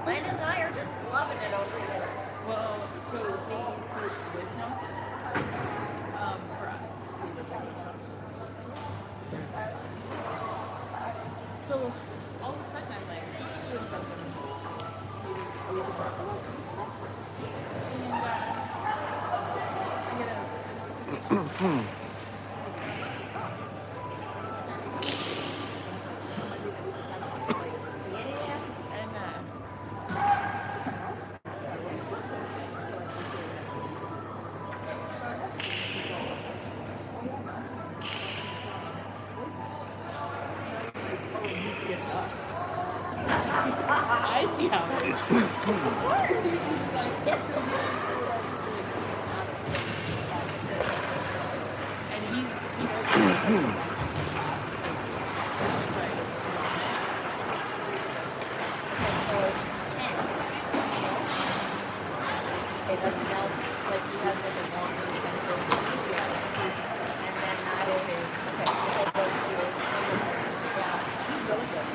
Landon and I are just loving it over here. Well, so Dave coached with Nelson. For us, he was like coach Nelson. So all of a sudden I'm like doing something maybe a little more relaxed and stuff. And I get a notification. I see how it is. And he knows Okay, that's Nelson. Like he has like a longer kind of thing. And then that is okay. So those two. Yeah, he's really good.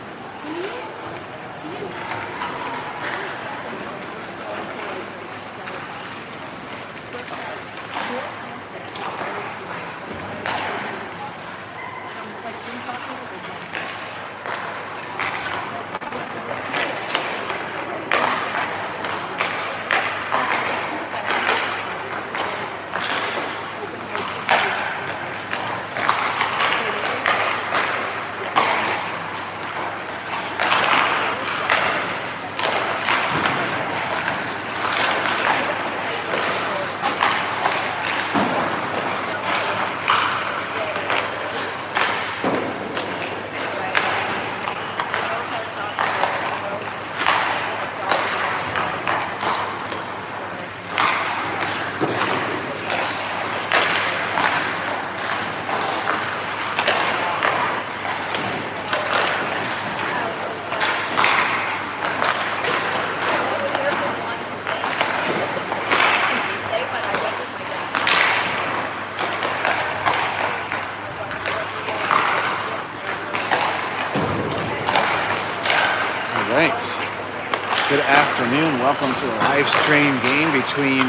Good afternoon. Welcome to the live stream game between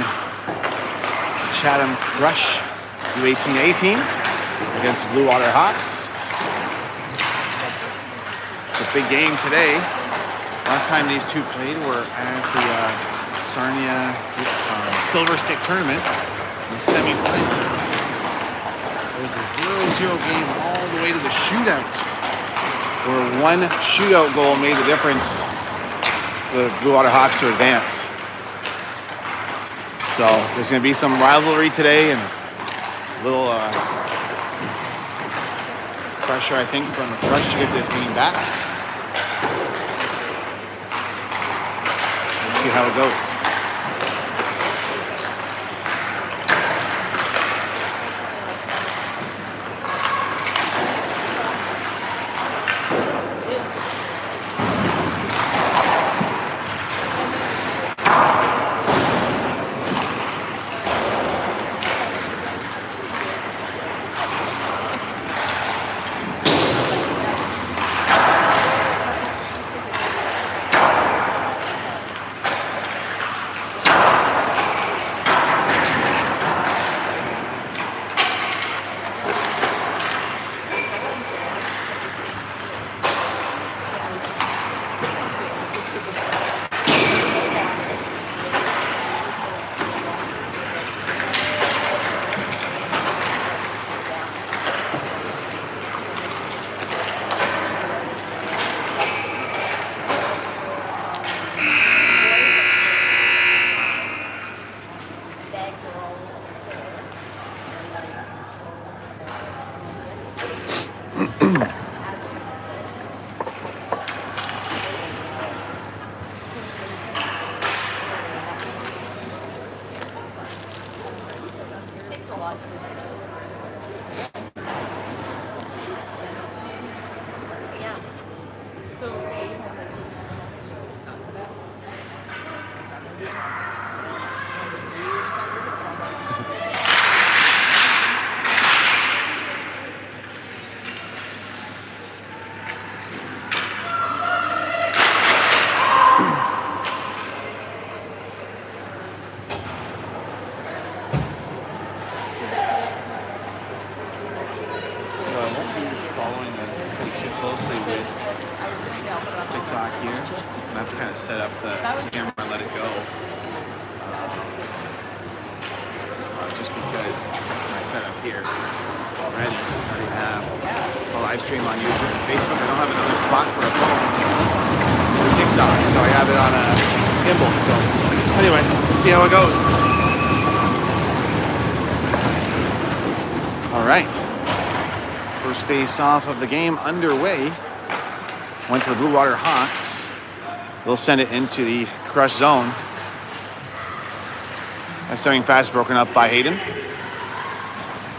Chatham Crush U18 against Bluewater Hawks. It's a big game today. Last time these two played were at the Sarnia Silver Stick Tournament in the semifinals. It was a 0-0 game all the way to the shootout, where one shootout goal made the difference the Bluewater Hawks to advance. So there's going to be some rivalry today and a little pressure, I think, from the Crush to get this game back. We'll see how it goes. to set up the camera and let it go. Just because that's my setup here already. I already have a live stream on YouTube and Facebook. I don't have another spot for a phone or TikTok, so I have it on a gimbal. So anyway, let's see how it goes. All right. First face off of the game underway. Went to the Bluewater Hawks. They'll send it into the crush zone. A centering pass broken up by Hayden.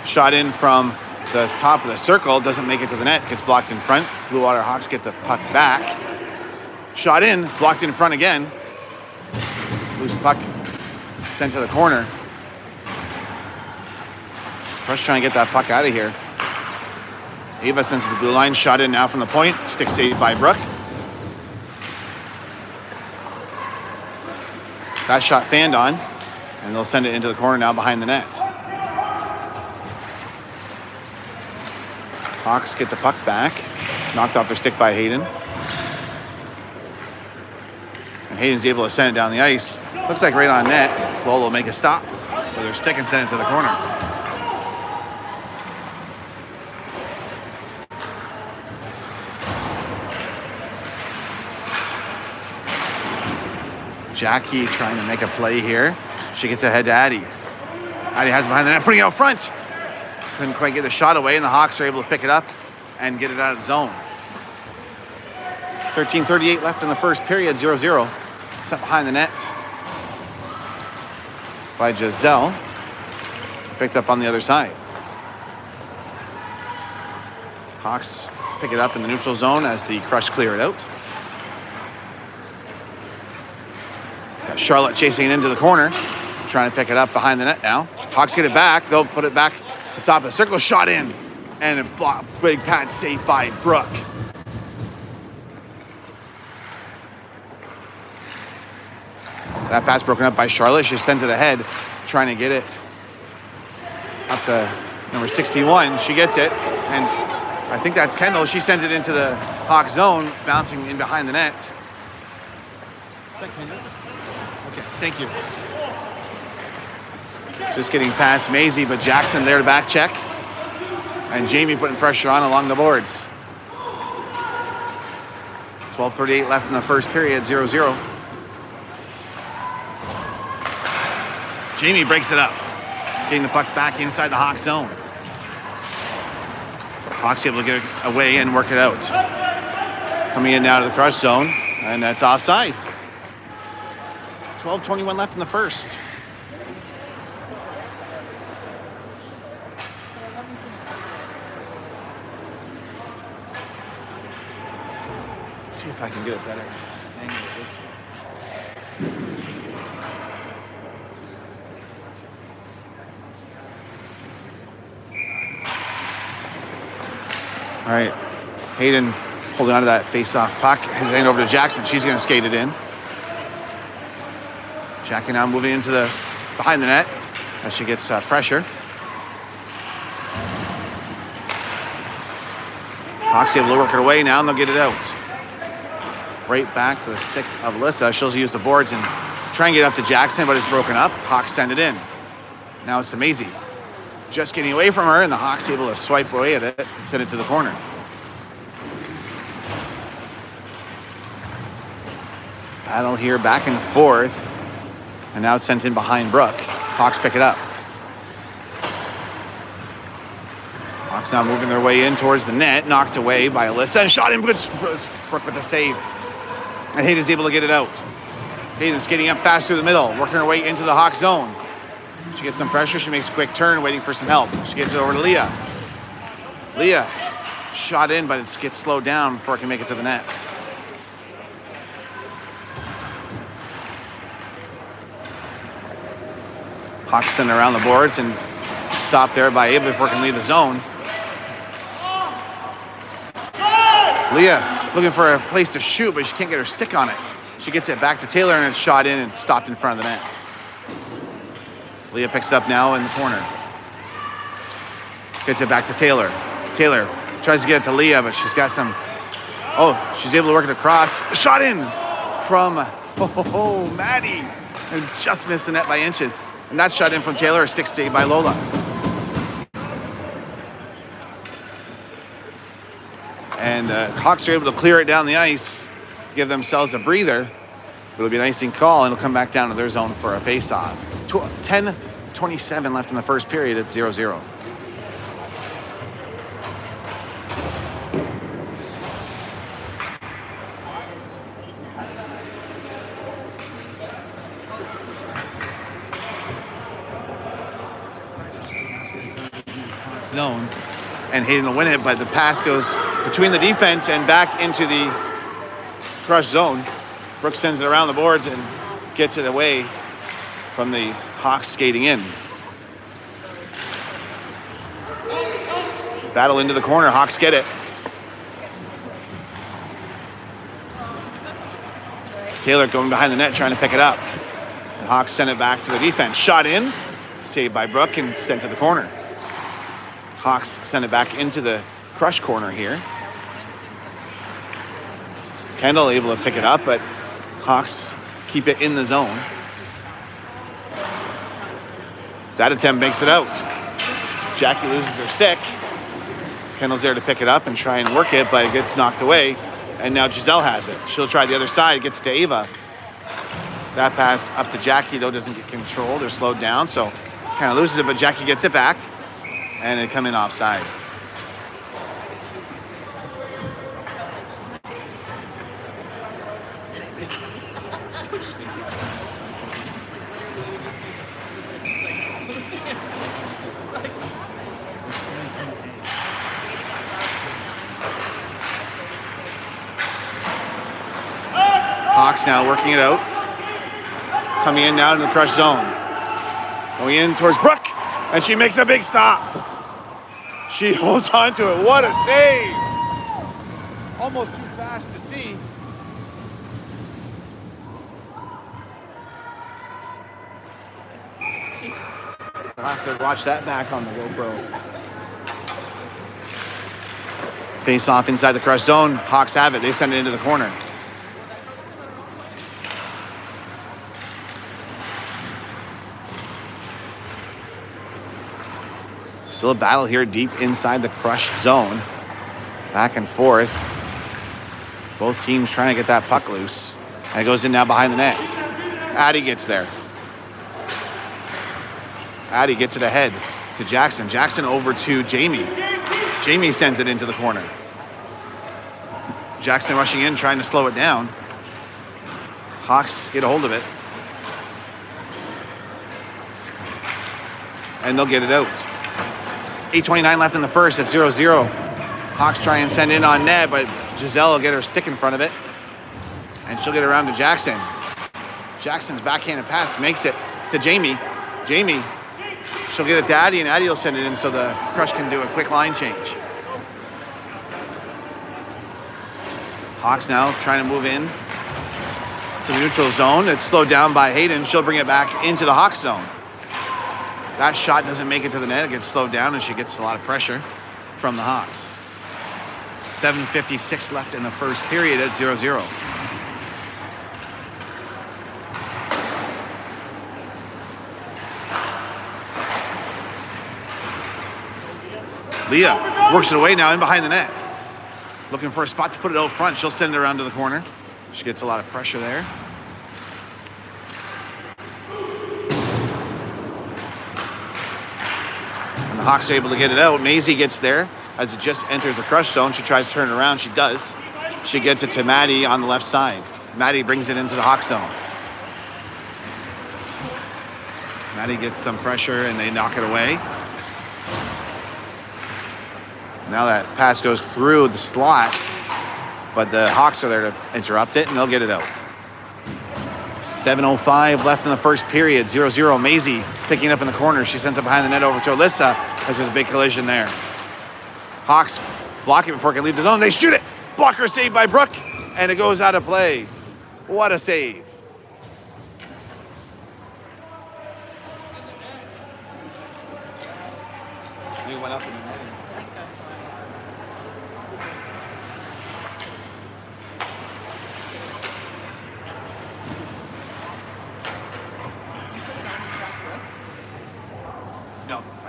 Shot in from the top of the circle. Doesn't make it to the net. Gets blocked in front. Bluewater Hawks get the puck back. Shot in. Blocked in front again. Loose puck sent to the corner. Crush trying to get that puck out of here. Ava sends it to the blue line. Shot in now from the point. Stick saved by Brooke. That shot fanned on. And they'll send it into the corner now behind the net. Hawks get the puck back. Knocked off their stick by Hayden. And Hayden's able to send it down the ice. Looks like right on net. Lowell will make a stop with their stick and send it to the corner. Jackie trying to make a play here. She gets ahead to Addie. Addie has it behind the net, putting it out front. Couldn't quite get the shot away, and the Hawks are able to pick it up and get it out of the zone. 13:38 left in the first period, 0-0. Set behind the net by Giselle. Picked up on the other side. Hawks pick it up in the neutral zone as the Crush clear it out. Got Charlotte chasing it into the corner, trying to pick it up behind the net now. Hawks get it back. They'll put it back at the top of the circle. Shot in. And a big pad save by Brooke. That pass broken up by Charlotte. She sends it ahead, trying to get it up to number 61. She gets it. And I think that's Kendall. She sends it into the Hawk zone, bouncing in behind the net. Is that Kendall? Okay, thank you. Just getting past Maisie, but Jackson there to back check. And Jamie putting pressure on along the boards. 12:38 left in the first period, 0-0. Jamie breaks it up, getting the puck back inside the Hawk zone. Hawks able to get it away and work it out. Coming in now to the Crush zone, and that's offside. 12:21 left in the first. See if I can get a better angle of this one. All right, Hayden holding on to that face-off puck. His hand over to Jackson. She's going to skate it in. Jackie now moving into the behind the net as she gets pressure. Hawks able to work it away now, and they'll get it out. Right back to the stick of Alyssa. She'll use the boards and try and get up to Jackson, but it's broken up. Hawks send it in. Now it's to Maisie. Just getting away from her, and the Hawks able to swipe away at it and send it to the corner. Battle here back and forth. And now it's sent in behind Brooke. Hawks pick it up. Hawks now moving their way in towards the net. Knocked away by Alyssa and shot in. Brooke with the save. And Hayden's able to get it out. Hayden's skating up fast through the middle, working her way into the Hawk zone. She gets some pressure. She makes a quick turn, waiting for some help. She gets it over to Leah. Leah shot in, but it gets slowed down before it can make it to the net. Hawks send around the boards and stop there by Ava before it can leave the zone. Leah looking for a place to shoot, but she can't get her stick on it. She gets it back to Taylor, and it's shot in and stopped in front of the net. Leah picks it up now in the corner. Gets it back to Taylor. Taylor tries to get it to Leah, but she's got some... Oh, she's able to work it across. Shot in from Maddie, and just missed the net by inches. And that shot in from Taylor, a stick save by Lola. And Hawks are able to clear it down the ice to give themselves a breather. It'll be an icing call, and it'll come back down to their zone for a face-off. 10:27 left in the first period at 0-0. Zone, and Hayden will win it, but the pass goes between the defense and back into the Crush zone. Brooks sends it around the boards and gets it away from the Hawks skating in. Battle into the corner, Hawks get it. Taylor going behind the net trying to pick it up. And Hawks send it back to the defense. Shot in, saved by Brooke and sent to the corner. Hawks send it back into the Crush corner here. Kendall able to pick it up, but Hawks keep it in the zone. That attempt makes it out. Jackie loses her stick. Kendall's there to pick it up and try and work it, but it gets knocked away. And now Giselle has it. She'll try the other side, gets to Ava. That pass up to Jackie, though, doesn't get controlled or slowed down, so kind of loses it, but Jackie gets it back. And it come in offside. Hawks now working it out. Coming in now into the Crush zone. Going in towards Brooke, and she makes a big stop. She holds on to it. What a save! Almost too fast to see. I'll have to watch that back on the GoPro. Face off inside the Crush zone. Hawks have it. They send it into the corner. Still a battle here deep inside the Crush zone. Back and forth. Both teams trying to get that puck loose. And it goes in now behind the net. Addie gets there. Addie gets it ahead to Jackson. Jackson over to Jamie. Jamie sends it into the corner. Jackson rushing in, trying to slow it down. Hawks get a hold of it. And they'll get it out. 8:29 left in the first at 0-0. Hawks try and send in on net, but Giselle will get her stick in front of it. And she'll get around to Jackson. Jackson's backhanded pass makes it to Jamie. Jamie, she'll get it to Addie, and Addie will send it in so the Crush can do a quick line change. Hawks now trying to move in to the neutral zone. It's slowed down by Hayden. She'll bring it back into the Hawks zone. That shot doesn't make it to the net. It gets slowed down, and she gets a lot of pressure from the Hawks. 7:56 left in the first period at 0-0. Leah works it away now in behind the net. Looking for a spot to put it out front. She'll send it around to the corner. She gets a lot of pressure there. And the Hawks are able to get it out. Maisie gets there as it just enters the Crush zone. She tries to turn it around. She does. She gets it to Maddie on the left side. Maddie brings it into the Hawks zone. Maddie gets some pressure and they knock it away. Now that pass goes through the slot, but the Hawks are there to interrupt it, and they'll get it out. 7:05 left in the first period, 0-0. Maisie picking up in the corner. She sends it behind the net over to Alyssa as there's a big collision there. Hawks block it before it can leave the zone. They shoot it. Blocker saved by Brooke, and it goes out of play. What a save. He went up in the net.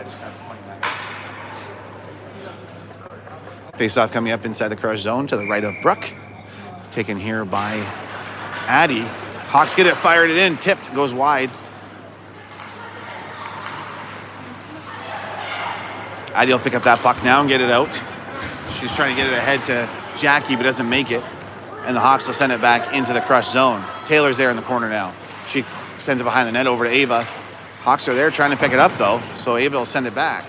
just have a point that. Face-off coming up inside the crush zone to the right of Brooke. Taken here by Addie. Hawks get it, fired it in, tipped, goes wide. Addie will pick up that puck now and get it out. She's trying to get it ahead to Jackie, but doesn't make it. And the Hawks will send it back into the crush zone. Taylor's there in the corner now. She sends it behind the net over to Ava. Hawks are there trying to pick it up, though, so Ava will send it back.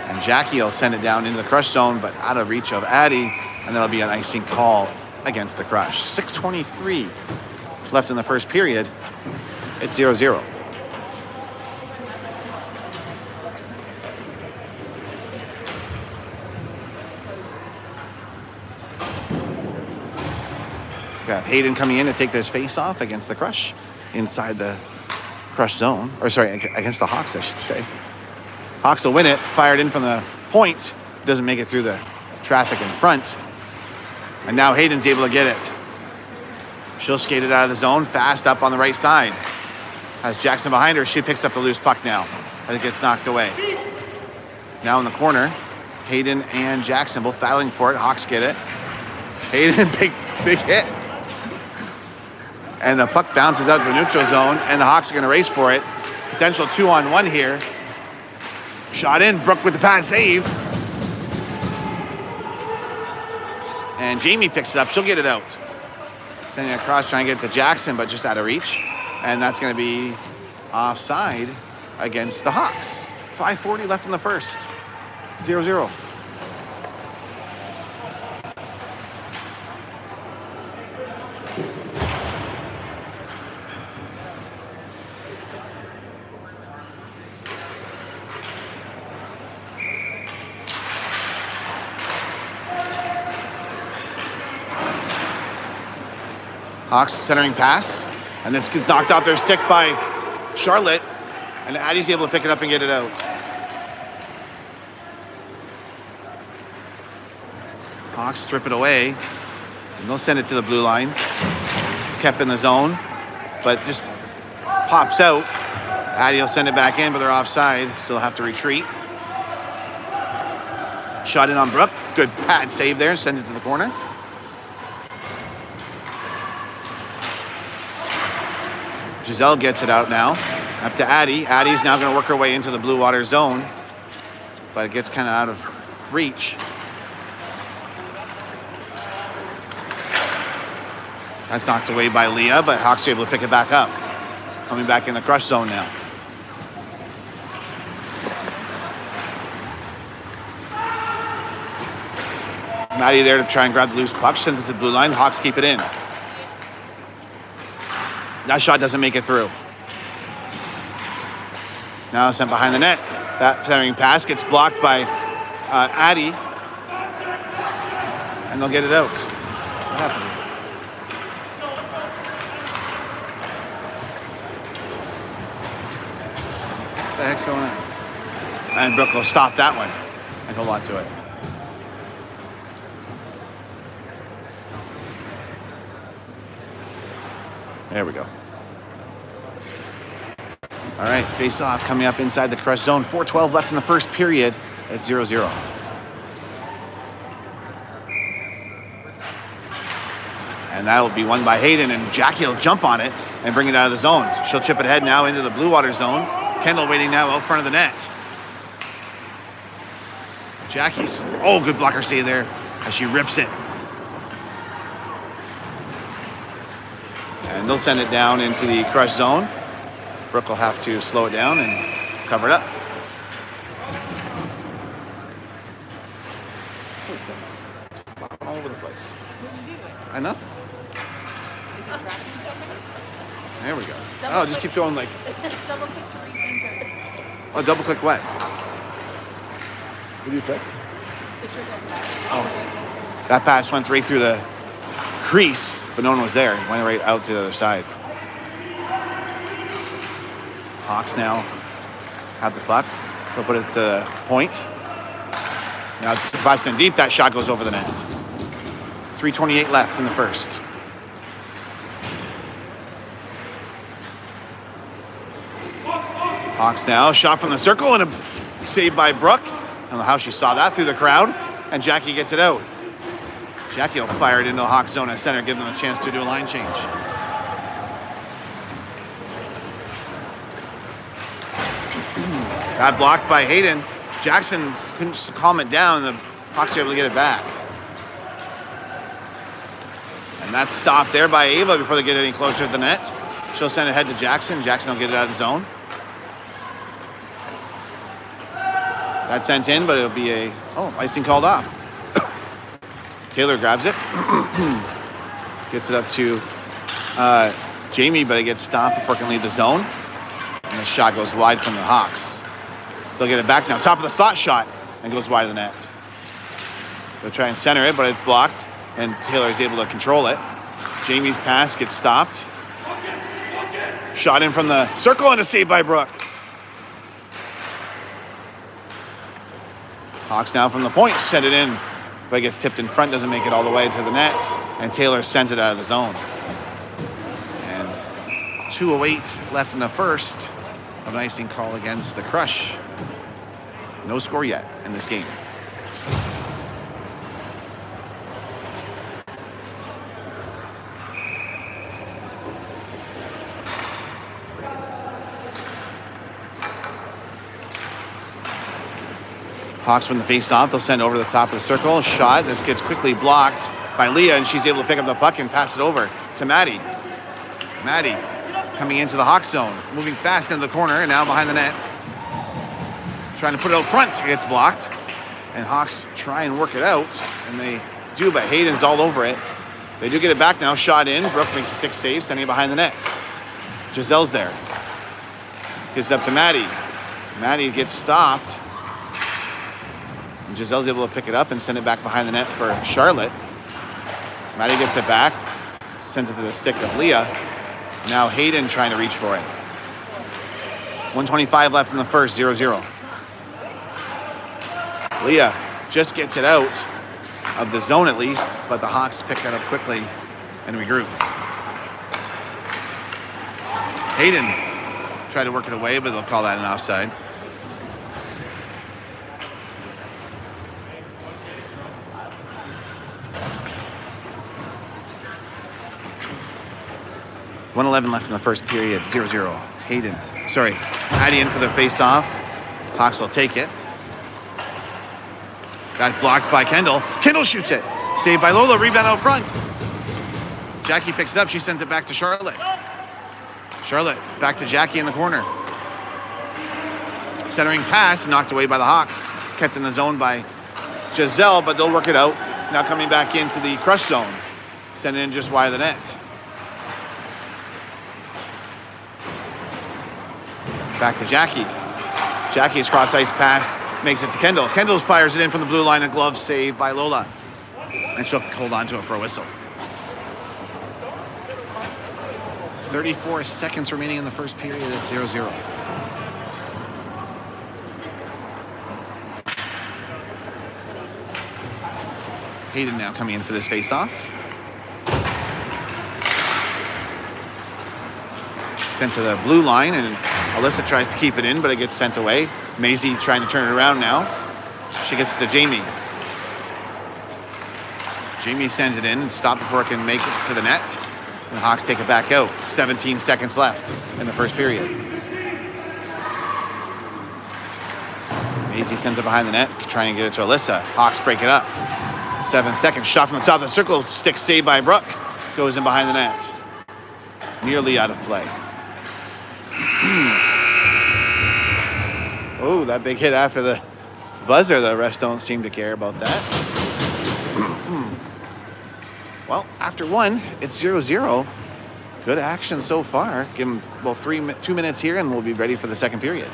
And Jackie will send it down into the crush zone, but out of reach of Addie, and that'll be an icing call against the Crush. 6:23 left in the first period. It's 0-0. Got Hayden coming in to take this face-off against the Crush inside the Crush zone. Or sorry, against the Hawks, I should say. Hawks will win it, fired in from the point. Doesn't make it through the traffic in front. And now Hayden's able to get it. She'll skate it out of the zone, fast up on the right side. Has Jackson behind her. She picks up the loose puck now as it gets knocked away. Now in the corner, Hayden and Jackson both battling for it. Hawks get it. Hayden, big hit. And the puck bounces out to the neutral zone, and the Hawks are going to race for it. Potential 2-on-1 here. Shot in, Brooke with the pad save. And Jamie picks it up, she'll get it out. Sending it across, trying to get it to Jackson, but just out of reach. And that's going to be offside against the Hawks. 5:40 left in the first. 0-0. Hawks centering pass, and then gets knocked off their stick by Charlotte, and Addie's able to pick it up and get it out. Hawks strip it away, and they'll send it to the blue line. It's kept in the zone, but just pops out. Addie will send it back in, but they're offside. Still have to retreat. Shot in on Brooke. Good pad save there. Send it to the corner. Giselle gets it out now. Up to Addie. Addie's now going to work her way into the Bluewater zone, but it gets kind of out of reach. That's knocked away by Leah, but Hawks are able to pick it back up. Coming back in the crush zone now. Maddie there to try and grab the loose puck. Sends it to the blue line. Hawks keep it in. That shot doesn't make it through. Now sent behind the net. That centering pass gets blocked by Addie. And they'll get it out. What happened? What the heck's going on? And Brooke will stop that one and hold on to it. There we go. All right, face-off coming up inside the crush zone. 4:12 left in the first period at 0-0. And that'll be won by Hayden, and Jackie will jump on it and bring it out of the zone. She'll chip it ahead now into the Bluewater zone. Kendall waiting now out front of the net. Jackie's, good blocker save there as she rips it. And they'll send it down into the crush zone. Brooke will have to slow it down and cover it up. What's that? It's flopping all over the place. What are you doing? Nothing. Is it tracking somebody? There we go. Double Just click. keep going like. Double click to recenter. Oh, double click what? What do you click? The triple pass. Oh. To recenter. That pass went right through the crease, but no one was there. It went right out to the other side. Hawks now have the puck. They'll put it to the point. Now it's busting deep. That shot goes over the net. 3:28 left in the first. Hawks now, shot from the circle and a save by Brooke. I don't know how she saw that through the crowd. And Jackie gets it out. Jackie will fire it into the Hawks zone at center, give them a chance to do a line change. Got blocked by Hayden. Jackson couldn't calm it down. The Hawks were able to get it back. And that's stopped there by Ava before they get any closer to the net. She'll send it ahead to Jackson. Jackson will get it out of the zone. That's sent in, but it'll be icing called off. Taylor grabs it. Gets it up to Jamie, but it gets stopped before it can leave the zone. And the shot goes wide from the Hawks. They'll get it back now. Top of the slot shot and goes wide of the net. They'll try and center it, but it's blocked. And Taylor is able to control it. Jamie's pass gets stopped. Shot in from the circle and a save by Brooke. Hawks now from the point, send it in, but it gets tipped in front, doesn't make it all the way to the net, and Taylor sends it out of the zone. And 2:08 left in the first of an icing call against the Crush. No score yet in this game. Hawks win the face-off. They'll send over the top of the circle. Shot that gets quickly blocked by Leah, and she's able to pick up the puck and pass it over to Maddie. Maddie coming into the Hawks zone, moving fast into the corner, and now behind the net. Trying to put it out front. It gets blocked. And Hawks try and work it out, and they do, but Hayden's all over it. They do get it back now. Shot in. Brooke makes a 6 save, sending it behind the net. Giselle's there. Gives it up to Maddie. Maddie gets stopped. And Giselle's able to pick it up and send it back behind the net for Charlotte. Maddie gets it back, sends it to the stick of Leah. Now Hayden trying to reach for it. 1:25 left in the first, 0-0. Leah just gets it out of the zone at least, but the Hawks pick it up quickly and regroup. Hayden tried to work it away, but they'll call that an offside. .11 left in the first period, 0-0. Maddie in for the face-off. Hawks will take it. Got blocked by Kendall. Kendall shoots it. Saved by Lola, rebound out front. Jackie picks it up, she sends it back to Charlotte. Charlotte back to Jackie in the corner. Centering pass, knocked away by the Hawks. Kept in the zone by Giselle, but they'll work it out. Now coming back into the Crush zone. Send it in just wide of the net. Back to Jackie. Jackie's cross ice pass makes it to Kendall. Kendall fires it in from the blue line, a glove save by Lola. And she'll hold on to it for a whistle. 34 seconds remaining in the first period at 0-0. Hayden now coming in for this face-off. Sent to the blue line, and Alyssa tries to keep it in, but it gets sent away. Maisie trying to turn it around now. She gets to Jamie. Jamie sends it in and stopped before it can make it to the net. And the Hawks take it back out. 17 seconds left in the first period. Maisie sends it behind the net, trying to get it to Alyssa. Hawks break it up. 7 seconds. Shot from the top of the circle. Stick saved by Brooke. Goes in behind the net. Nearly out of play. Oh, that big hit after the buzzer. The refs don't seem to care about that. Well, after one, it's 0-0. Good action so far. Give them 2 minutes here, and we'll be ready for the second period.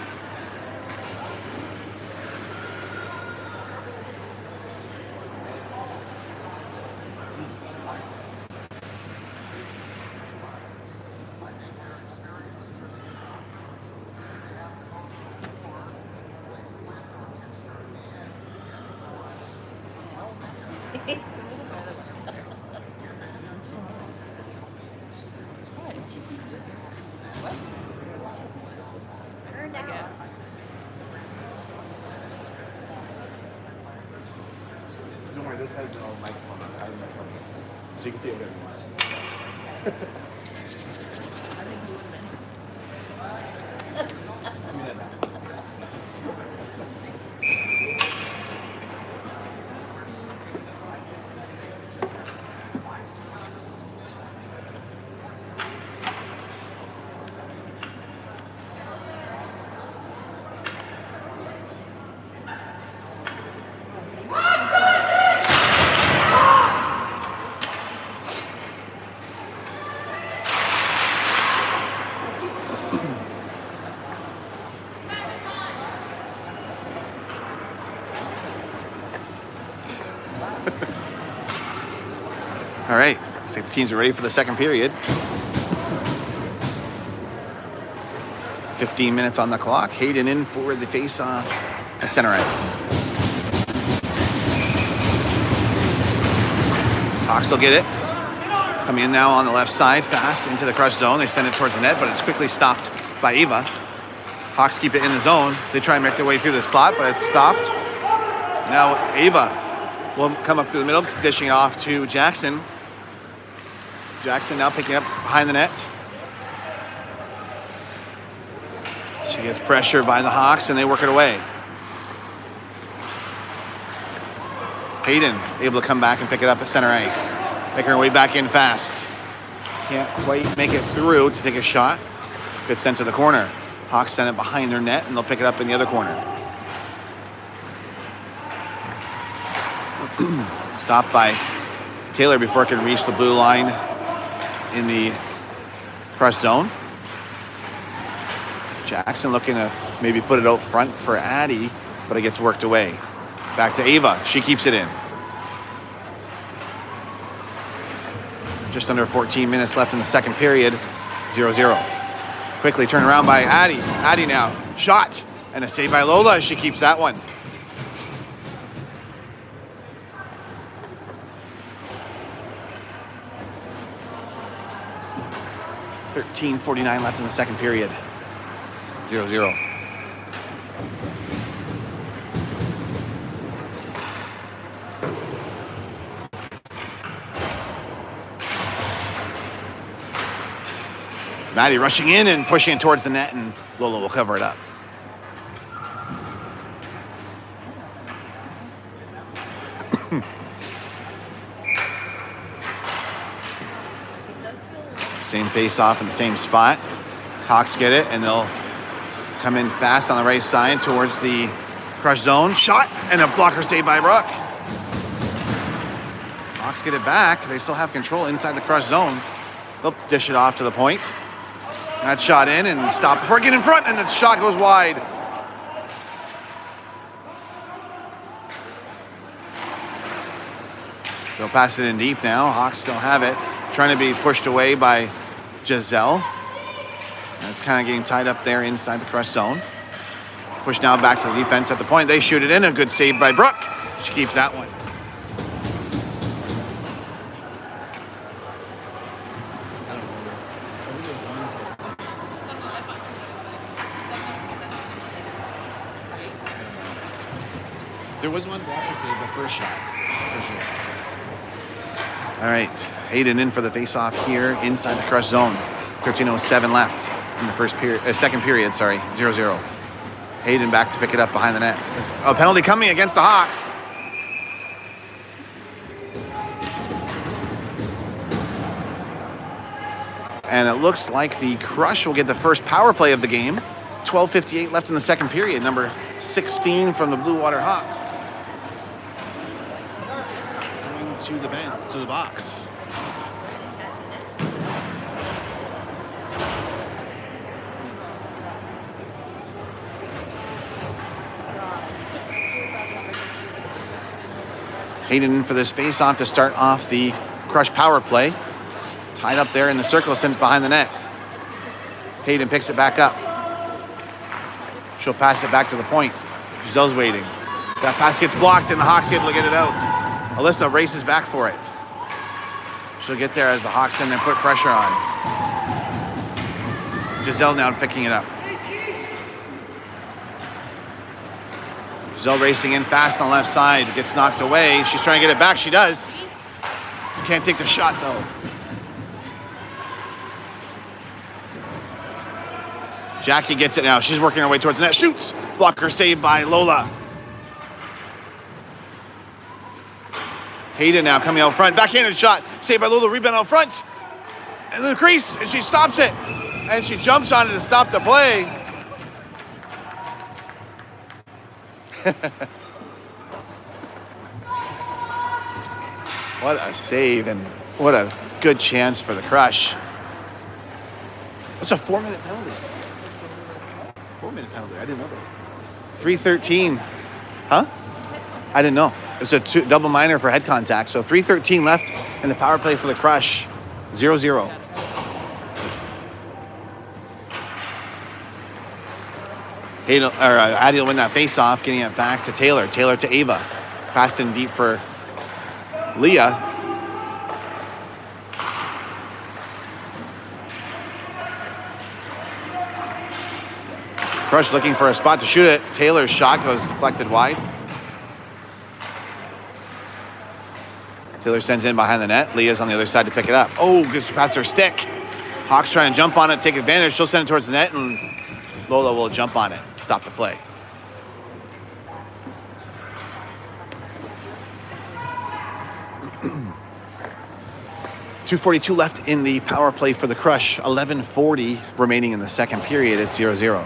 Turn again. this has no microphone on it. I have a microphone here. So you can say whatever you want. I think you would have been. Give me that back. All right, looks like the teams are ready for the second period. 15 minutes on the clock. Hayden in for the face-off at center ice. Hawks will get it. Coming in now on the left side, fast into the crush zone. They send it towards the net, but it's quickly stopped by Ava. Hawks keep it in the zone. They try and make their way through the slot, but it's stopped. Now Ava will come up through the middle, dishing it off to Jackson. Jackson now picking up behind the net. She gets pressure by the Hawks and they work it away. Hayden able to come back and pick it up at center ice. Making her way back in fast. Can't quite make it through to take a shot. Good sent to the corner. Hawks send it behind their net and they'll pick it up in the other corner. Stopped by Taylor before it can reach the blue line in the crush zone. Jackson looking to maybe put it out front for Addie, but it gets worked away. Back to Ava. She keeps it in. Just under 14 minutes left in the second period. 0-0. Quickly turned around by Addie. Addie now. Shot. And a save by Lola. She keeps that one. .49 left in the second period. 0-0. Maddie rushing in and pushing it towards the net, and Lola will cover it up. Same face-off in the same spot. Hawks get it, and they'll come in fast on the right side towards the crush zone. Shot, and a blocker save by Brooke. Hawks get it back. They still have control inside the crush zone. They'll dish it off to the point. That shot in and stop before it get in front, and the shot goes wide. They'll pass it in deep now. Hawks still have it. Trying to be pushed away by Giselle. That's kind of getting tied up there inside the crush zone. Push now back to the defense at the point. They shoot it in. A good save by Brooke. She keeps that one. There was one blocker save the first shot, for sure. All right, Hayden in for the face-off here inside the crush zone. 13:07 left in the second period. 0-0. Hayden back to pick it up behind the net. A penalty coming against the Hawks. And it looks like the Crush will get the first power play of the game. 12:58 left in the second period. Number 16 from the Bluewater Hawks. Going to the bench, to the box. Hayden in for this face-off to start off the Crush power play. Tied up there in the circle, sends behind the net. Hayden picks it back up. She'll pass it back to the point. Giselle's waiting. That pass gets blocked and the Hawks able to get it out. Alyssa races back for it. She'll get there as the Hawks send and put pressure on. Giselle now picking it up. Giselle racing in fast on the left side. Gets knocked away. She's trying to get it back. She does. Can't take the shot, though. Jackie gets it now. She's working her way towards the net. Shoots. Blocker saved by Lola. Hayden now coming out front. Backhanded shot. Saved by Lola. Rebound out front. And the crease. And she stops it. And she jumps on it to stop the play. What a save and what a good chance for the Crush. That's a 4-minute penalty. 4-minute penalty. I didn't know that. 3:13. Huh? I didn't know. It's a double minor for head contact. So 3:13 left in the power play for the Crush. 0-0. Addie will win that face-off, getting it back to Taylor. Taylor to Ava. Passed in deep for Leah. Crush looking for a spot to shoot it. Taylor's shot goes deflected wide. Taylor sends in behind the net. Leah's on the other side to pick it up. Oh, gets past her stick. Hawks trying to jump on it, take advantage. She'll send it towards the net, and Lola will jump on it, stop the play. .242 left in the power play for the Crush. 11:40 remaining in the second period. It's 0-0.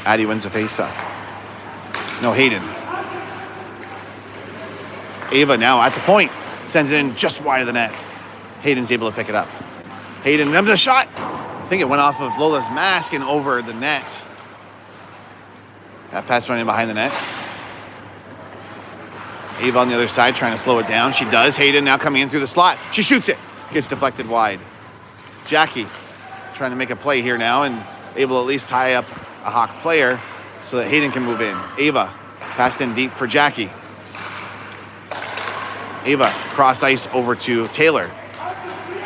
Addie wins the face-off. No, Hayden. Ava now at the point. Sends it in just wide of the net. Hayden's able to pick it up. Hayden, the shot. I think it went off of Lola's mask and over the net. That pass went in behind the net. Ava on the other side trying to slow it down. She does. Hayden now coming in through the slot. She shoots it. Gets deflected wide. Jackie trying to make a play here now and able to at least tie up a Hawk player so that Hayden can move in. Ava passed in deep for Jackie. Ava cross ice over to Taylor.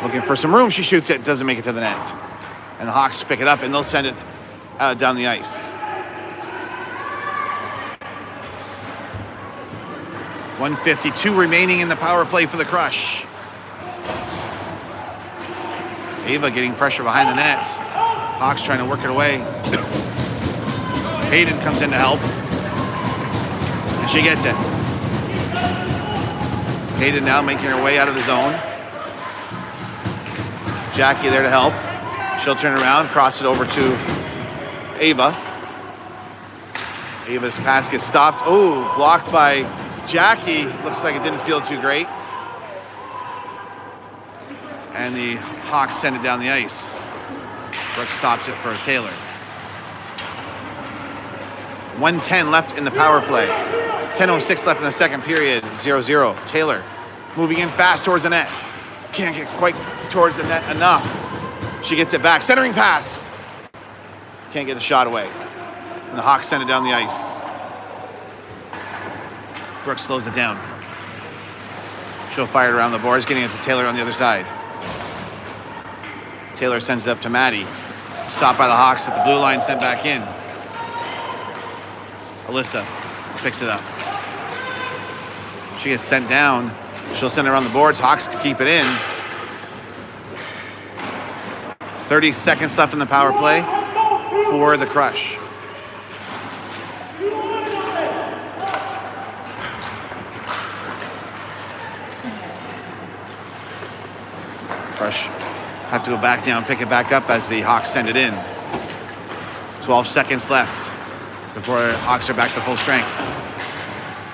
Looking for some room. She shoots it. Doesn't make it to the net. And the Hawks pick it up and they'll send it down the ice. 1:52 remaining in the power play for the Crush. Ava getting pressure behind the net. Hawks trying to work it away. Hayden comes in to help. And she gets it. Hayden now making her way out of the zone. Jackie there to help. She'll turn around, cross it over to Ava. Ava's pass gets stopped. Oh, blocked by Jackie. Looks like it didn't feel too great. And the Hawks send it down the ice. Brooks stops it for Taylor. 1:10 left in the power play. 10:06 left in the second period. 0-0. Taylor moving in fast towards the net. Can't get quite towards the net enough. She gets it back. Centering pass. Can't get the shot away. And the Hawks send it down the ice. Brooks slows it down. She'll fire it around the boards, getting it to Taylor on the other side. Taylor sends it up to Maddie. Stopped by the Hawks at the blue line, sent back in. Alyssa picks it up. She gets sent down. She'll send it around the boards. Hawks keep it in. 30 seconds left in the power play for the Crush. Crush have to go back now and pick it back up as the Hawks send it in. 12 seconds left before Hawks are back to full strength.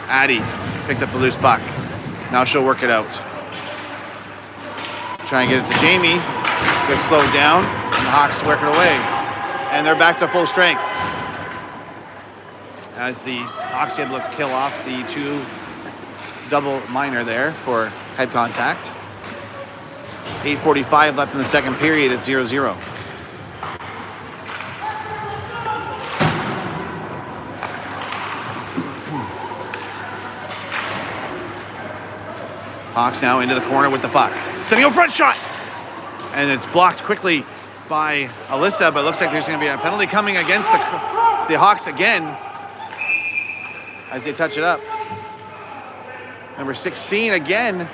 Addie picked up the loose puck. Now she'll work it out. Try and get it to Jamie. Gets slowed down, and the Hawks work it away. And they're back to full strength. As the Hawks able to kill off the two double minor there for head contact. 8:45 left in the second period at 0-0. Hawks now into the corner with the puck. Sending a front shot. And it's blocked quickly by Alyssa, but it looks like there's going to be a penalty coming against the Hawks again as they touch it up. Number 16 again.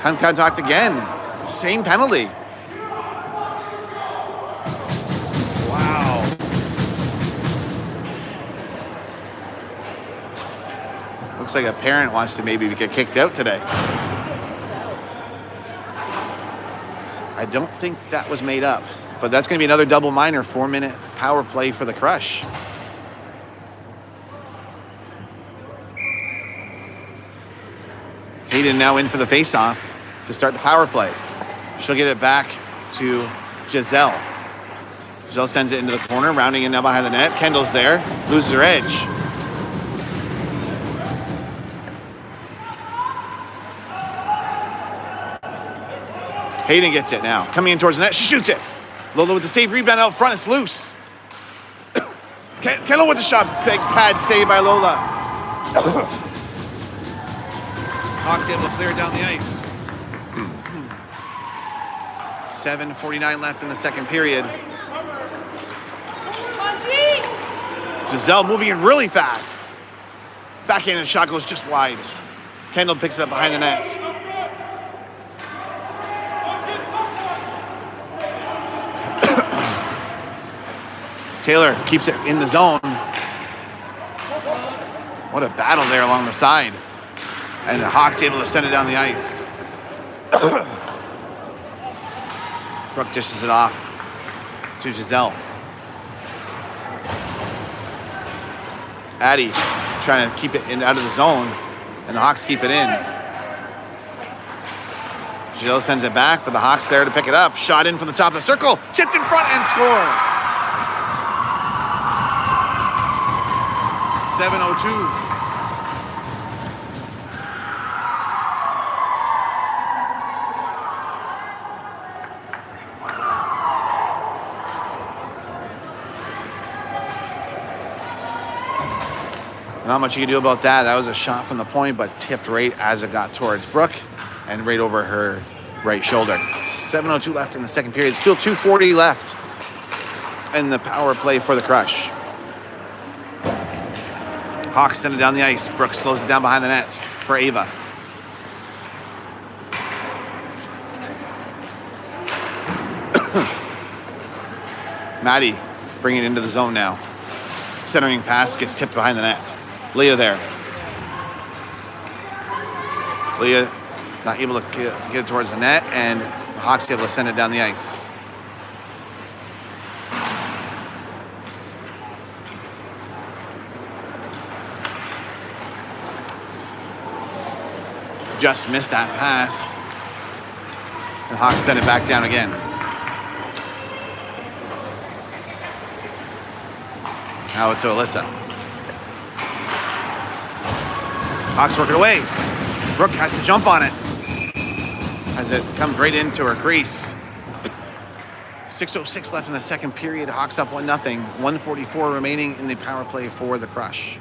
Hand contact again. Same penalty. Wow. Looks like a parent wants to maybe get kicked out today. I don't think that was made up, but that's going to be another double minor 4-minute power play for the Crush. Hayden now in for the face-off to start the power play. She'll get it back to Giselle. Giselle sends it into the corner, rounding in now behind the net. Kendall's there, loses her edge. Hayden gets it now, coming in towards the net. She shoots it. Lola with the safe rebound out front. It's loose. Kendall with the shot. Big pad save by Lola. Hawks able to clear it down the ice. 7:49 left in the second period. Giselle moving in really fast. Backhanded shot goes just wide. Kendall picks it up behind the net. Taylor keeps it in the zone. What a battle there along the side. And the Hawks able to send it down the ice. Brooke dishes it off to Giselle. Addie trying to keep it out of the zone, and the Hawks keep it in. Giselle sends it back, but the Hawks there to pick it up. Shot in from the top of the circle, tipped in front and score. 7:02. Not much you can do about that. That was a shot from the point, but tipped right as it got towards Brooke and right over her right shoulder. 7:02 left in the second period. Still 2:40 left in the power play for the Crush. Hawks send it down the ice. Brooke slows it down behind the net for Ava. Maddie bringing it into the zone now. Centering pass gets tipped behind the net. Leah there. Leah not able to get it towards the net, and the Hawks able to send it down the ice. Just missed that pass. And Hawks send it back down again. Now to Alyssa. Hawks work it away. Brooke has to jump on it as it comes right into her crease. 6:06 left in the second period. Hawks up 1-0. 1:44 remaining in the power play for the Crush.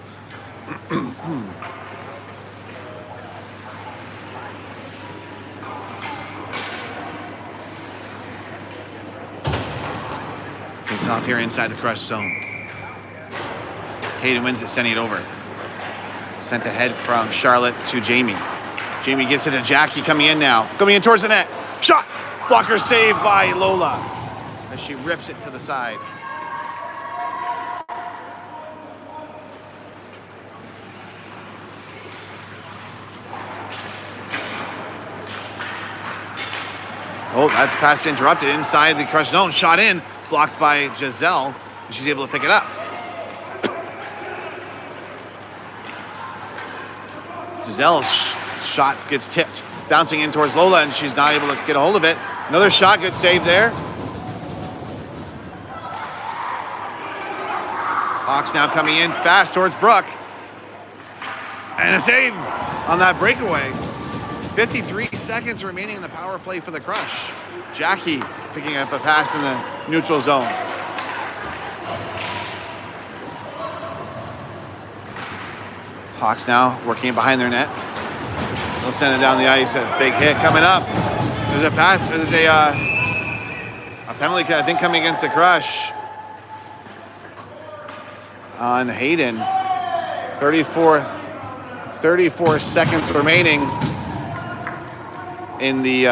Face off here inside the Crush zone. Hayden wins it, sending it over. Sent ahead from Charlotte to Jamie. Jamie gets it to Jackie coming in now. Coming in towards the net. Shot! Blocker saved by Lola as she rips it to the side. Oh, that's pass interrupted inside the Crush zone. Shot in, blocked by Giselle. And she's able to pick it up. Giselle's shot gets tipped, bouncing in towards Lola, and she's not able to get a hold of it. Another shot, good save there. Hawks now coming in fast towards Brooke. And a save on that breakaway. 53 seconds remaining in the power play for the Crush. Jackie picking up a pass in the neutral zone. Hawks now working behind their net. They'll send it down the ice. A big hit coming up. There's a pass. There's a penalty, I think, coming against the Crush on Hayden. 34 seconds remaining in the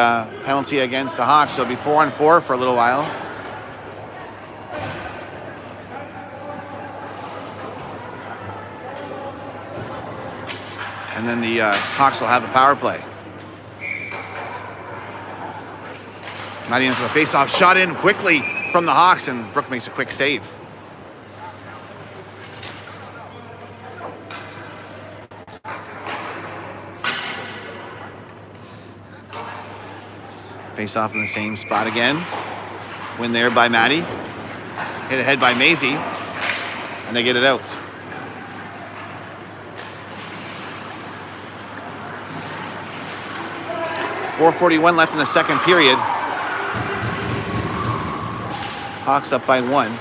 penalty against the Hawks. So it'll be 4-on-4 for a little while. And then the Hawks will have the power play. Maddie in for the face-off, shot in quickly from the Hawks, and Brooke makes a quick save. Face-off in the same spot again. Win there by Maddie. Hit ahead by Maisie, and they get it out. .441 left in the second period. Hawks up by 1.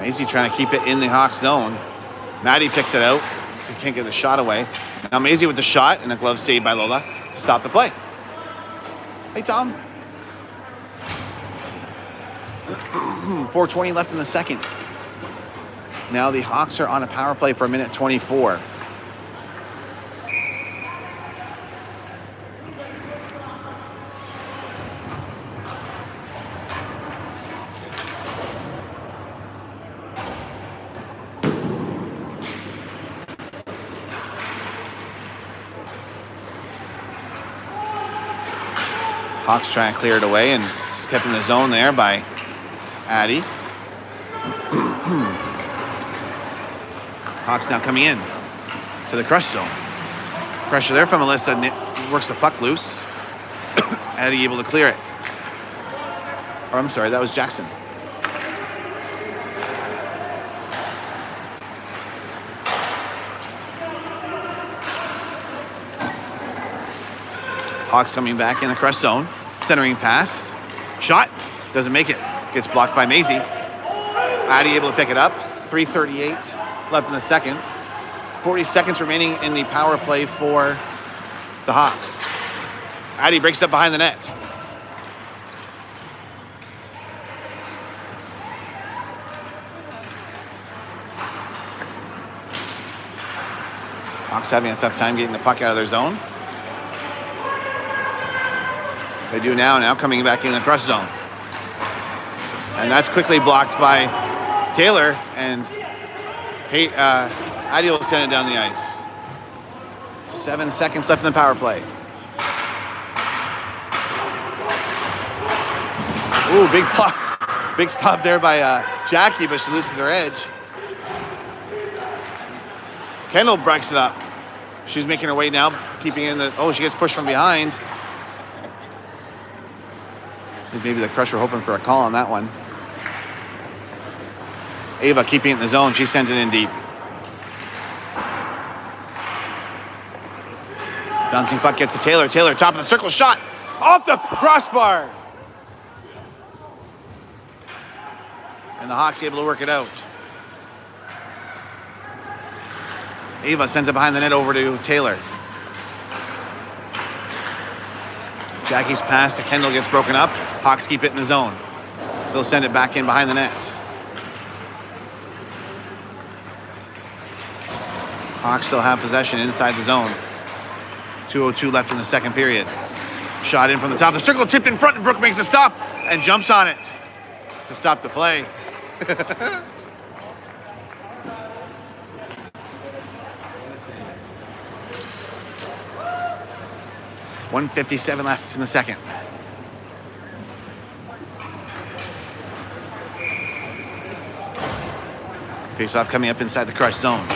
Maisie trying to keep it in the Hawks zone. Maddie picks it out. So can't get the shot away. Now Maisie with the shot and a glove save by Lola to stop the play. Hey, Tom. 4:20 left in the second. Now the Hawks are on a power play for 1:24. Hawks trying to clear it away and kept in the zone there by Addie. Hawks now coming in to the Crush zone. Pressure there from Alyssa. Works the puck loose. Addie able to clear it. Or I'm sorry, that was Jackson. Hawks coming back in the Crush zone. Centering pass. Shot. Doesn't make it. Gets blocked by Maisie. Addie able to pick it up. 3:38 left in the second. 40 seconds remaining in the power play for the Hawks. Addie breaks it up behind the net. Hawks having a tough time getting the puck out of their zone. They do now coming back in the Crush zone. And that's quickly blocked by Taylor, and Addie will send it down the ice. 7 seconds left in the power play. Ooh, big block. Big stop there by Jackie, but she loses her edge. Kendall breaks it up. She's making her way now, keeping it in the... Oh, she gets pushed from behind. I think maybe the Crush were hoping for a call on that one. Ava keeping it in the zone. She sends it in deep. Bouncing puck gets to Taylor. Taylor, top of the circle, shot off the crossbar. And the Hawks able to work it out. Ava sends it behind the net over to Taylor. Jackie's pass to Kendall gets broken up. Hawks keep it in the zone. They'll send it back in behind the net. Hawks still have possession inside the zone. 2:02 left in the second period. Shot in from the top of the circle, tipped in front, and Brooke makes a stop and jumps on it to stop the play. 1:57 left in the second. Face-off coming up inside the Crush zone.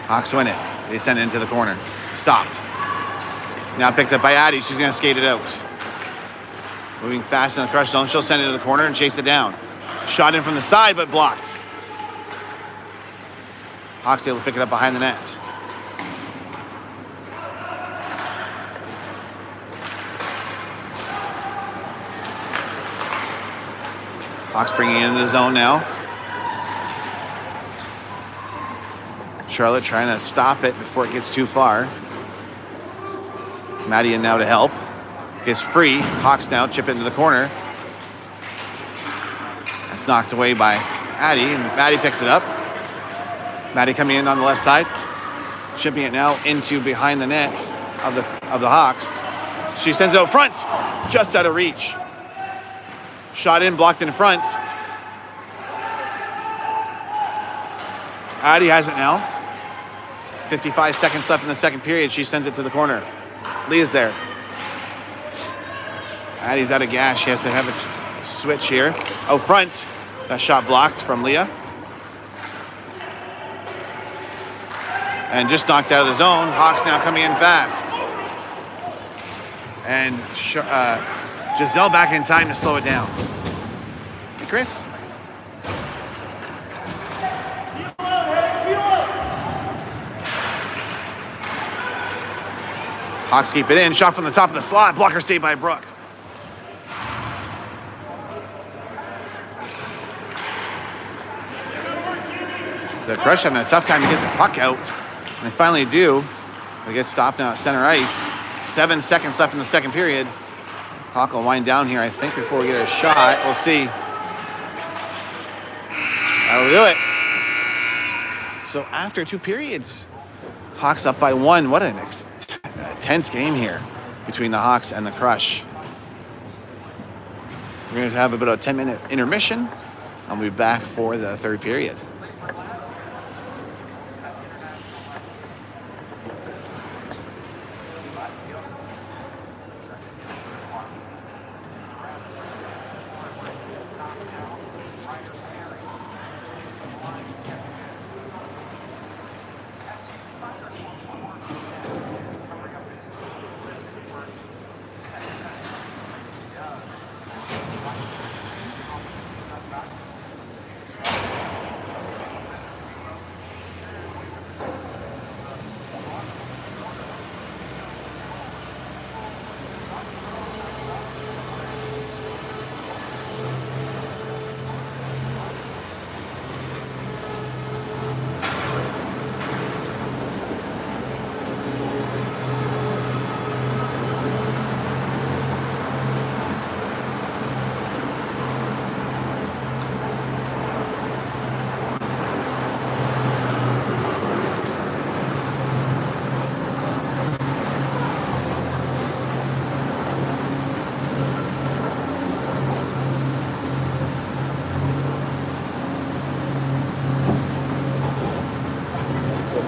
Hawks win it. They send it into the corner. Stopped. Now picked up by Addie. She's going to skate it out. Moving fast in the Crush zone. She'll send it to the corner and chase it down. Shot in from the side, but blocked. Hawks able to pick it up behind the net. Hawks bringing it into the zone now. Charlotte trying to stop it before it gets too far. Maddie in now to help. Gets free. Hawks now chip it into the corner. That's knocked away by Addie, and Maddie picks it up. Maddie coming in on the left side. Chipping it now into behind the net of the Hawks. She sends it out front, just out of reach. Shot in, blocked in front. Addie has it now. 55 seconds left in the second period. She sends it to the corner. Leah's there. Addie's out of gas. She has to have a switch here. Out front. That shot blocked from Leah. And just knocked out of the zone. Hawks now coming in fast. And Giselle back in time to slow it down. Hey, Chris? Hawks keep it in. Shot from the top of the slot. Blocker saved by Brooke. The Crush having a tough time to get the puck out. And they finally do. They get stopped now at center ice. 7 seconds left in the second period. Clock will wind down here, I think, before we get a shot. We'll see. That'll do it. So after 2 periods, Hawks up by 1. What an tense game here between the Hawks and the Crush. We're going to have about a 10-minute intermission. I'll be back for the third period.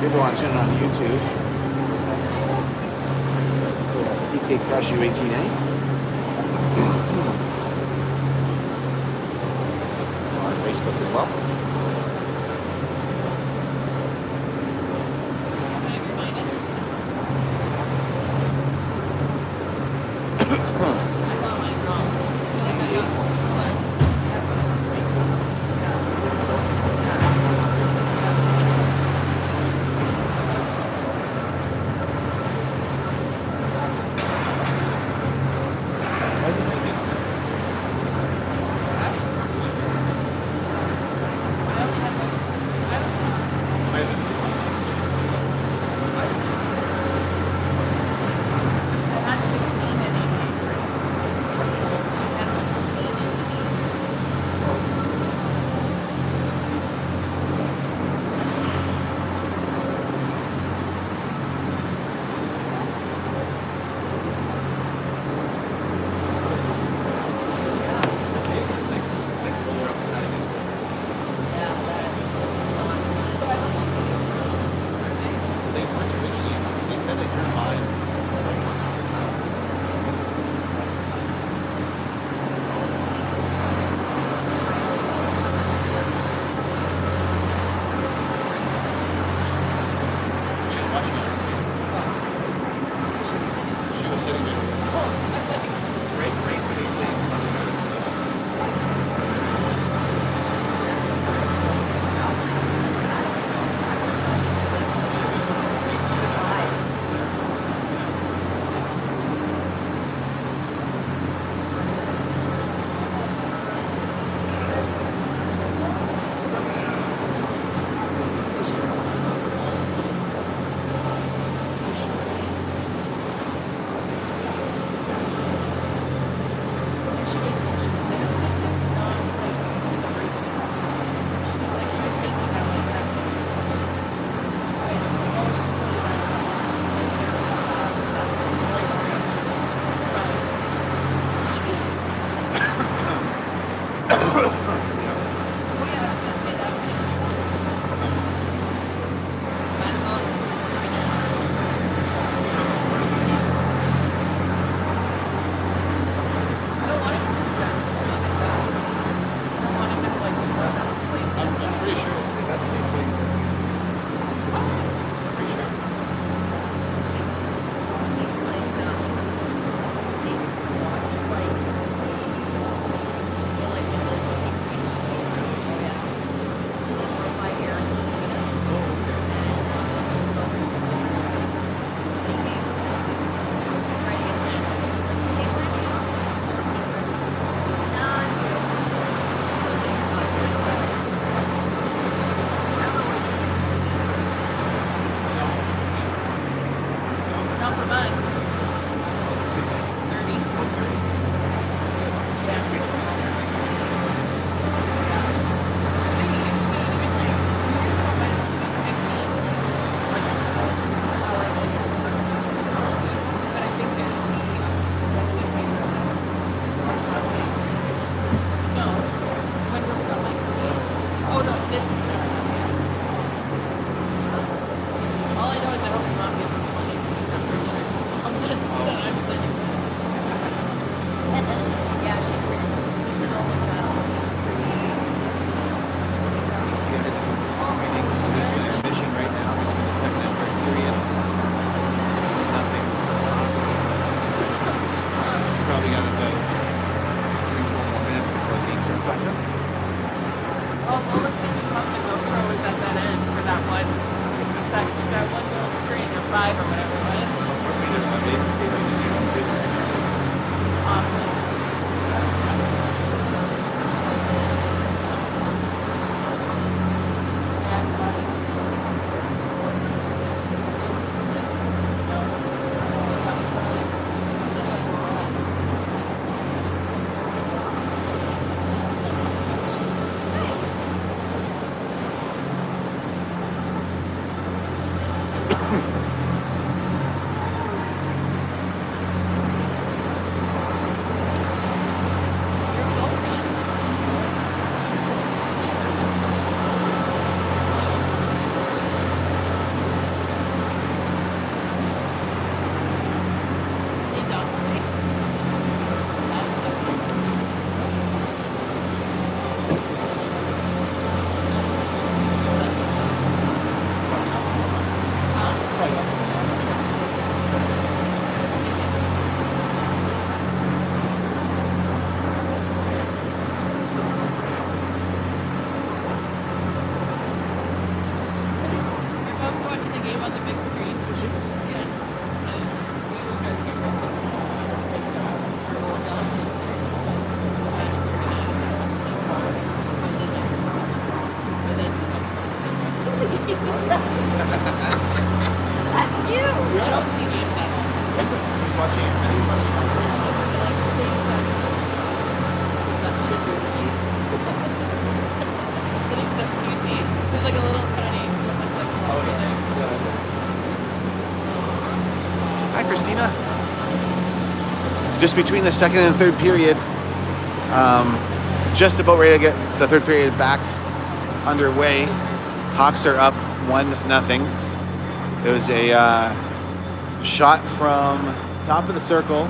People watching it on YouTube. CK Crush U18A. On Facebook as well. about 3-4 more minutes before the game starts back up. Oh, what was making me the GoPro was at that end for that one little screen of 5 or whatever it was. They didn't say that the game was it. That's cute. I don't see James at all. He's watching it. He's watching it. That should be really. You see, there's like a little tiny that looks like a Oh, there. Hi, Christina. Just between the second and third period, just about ready to get the third period back underway. Hawks are up 1-0. It was a shot from top of the circle,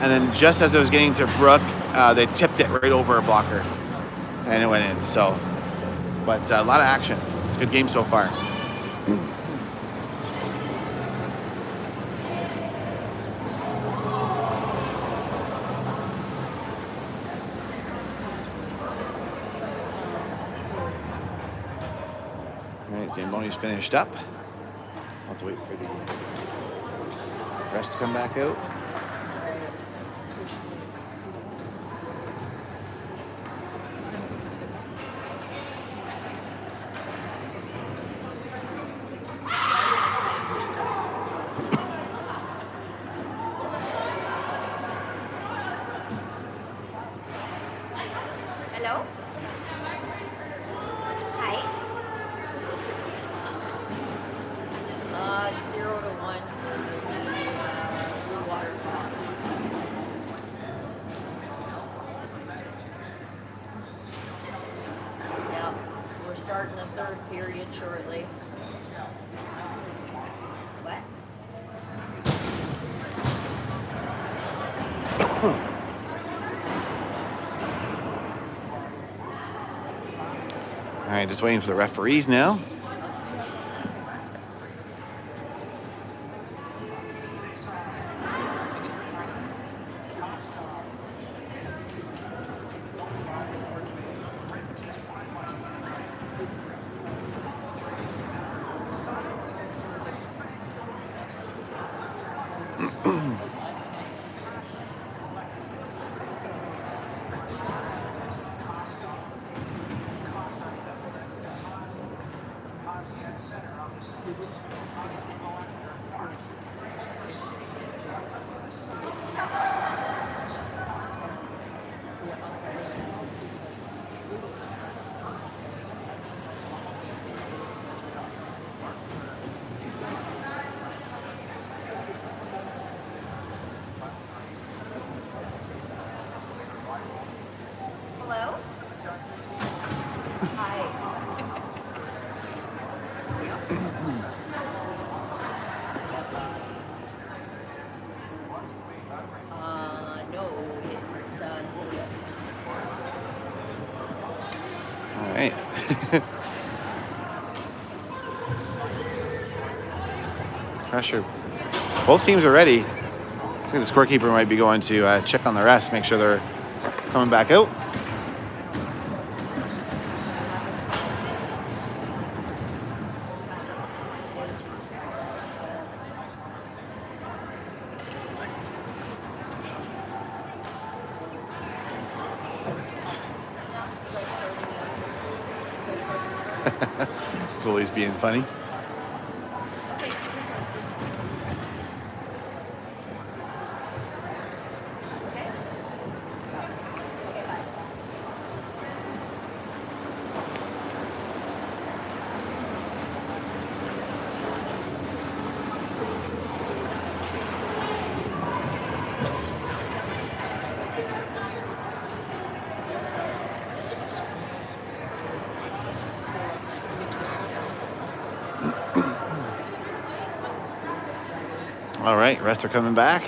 and then just as it was getting to Brooke, they tipped it right over a blocker, and it went in. So, but a lot of action. It's a good game so far. All right, Zamboni's finished up. I'll have to wait for the rest to come back out. Hello? Hi. 0-1 for the Bluewater Hawks. Yep, we're starting the third period shortly. What? All right, just waiting for the referees now. Hello? Hi. No, it's All right. Pressure. Both teams are ready. I think the scorekeeper might be going to check on the refs, make sure they're coming back out. Goalie's being funny. All right, refs are coming back.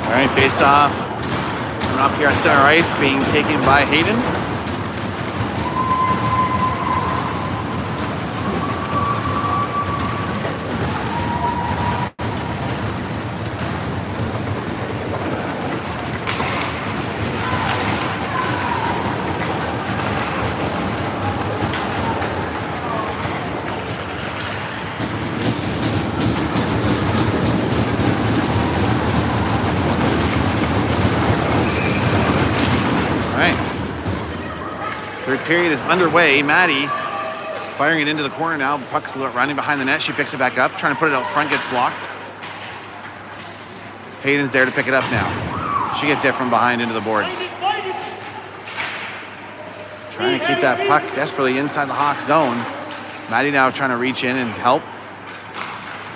All right, face off. Coming up here on center ice, being taken by Hayden. Third period is underway. Maddie firing it into the corner now. Puck's running behind the net. She picks it back up, trying to put it out front, gets blocked. Hayden's there to pick it up now. She gets it from behind into the boards. Trying to keep that puck desperately inside the Hawks zone. Maddie now trying to reach in and help.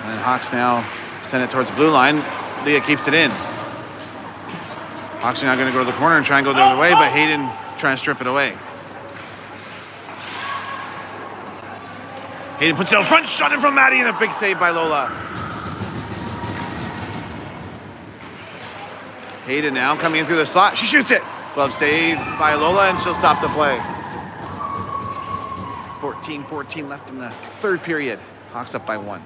And then Hawks now send it towards the blue line. Leah keeps it in. Hawks are now going to go to the corner and try and go the other way, but Hayden trying to strip it away. Hayden puts it out front, shot in from Maddie, and a big save by Lola. Hayden now coming in through the slot. She shoots it. Glove save by Lola, and she'll stop the play. 14-14 left in the third period. Hawks up by 1.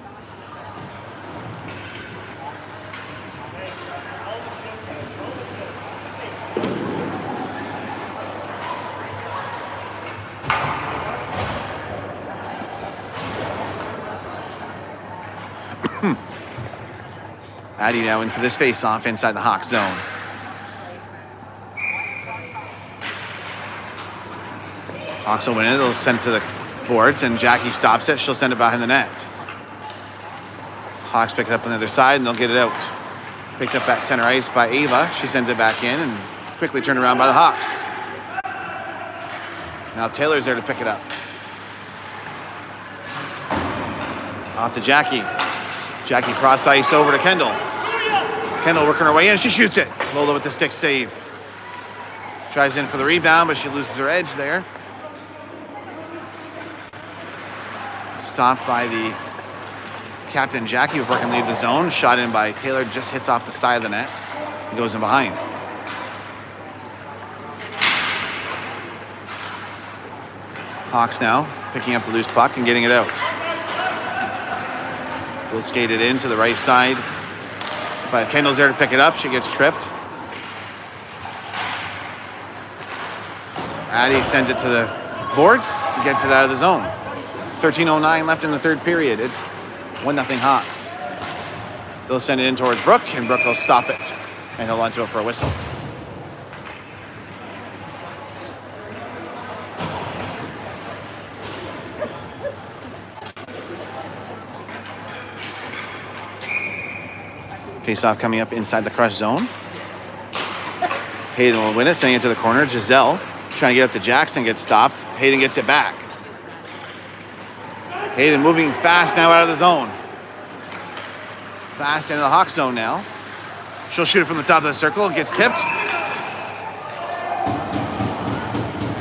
Addie now in for this face-off inside the Hawks zone. Hawks will win it. They'll send it to the boards, and Jackie stops it. She'll send it behind the net. Hawks pick it up on the other side, and they'll get it out. Picked up at center ice by Ava. She sends it back in, and quickly turned around by the Hawks. Now Taylor's there to pick it up. Off to Jackie. Jackie cross ice over to Kendall. Kendall working her way in. She shoots it. Lola with the stick save. Tries in for the rebound, but she loses her edge there. Stopped by the captain, Jackie, before it can leave the zone. Shot in by Taylor. Just hits off the side of the net. He goes in behind. Hawks now picking up the loose puck and getting it out. Will skate it in to the right side. But Kendall's there to pick it up. She gets tripped. Addie sends it to the boards and gets it out of the zone. 13:09 left in the third period. It's 1-0 Hawks. They'll send it in towards Brooke, and Brooke will stop it and hold on to it for a whistle. Face-off coming up inside the crush zone. Hayden will win it, sending it to the corner. Giselle Trying to get up to Jackson, gets stopped. Hayden gets it back. Hayden moving fast now out of the zone. Fast into the Hawk zone now. She'll shoot it from the top of the circle. Gets tipped.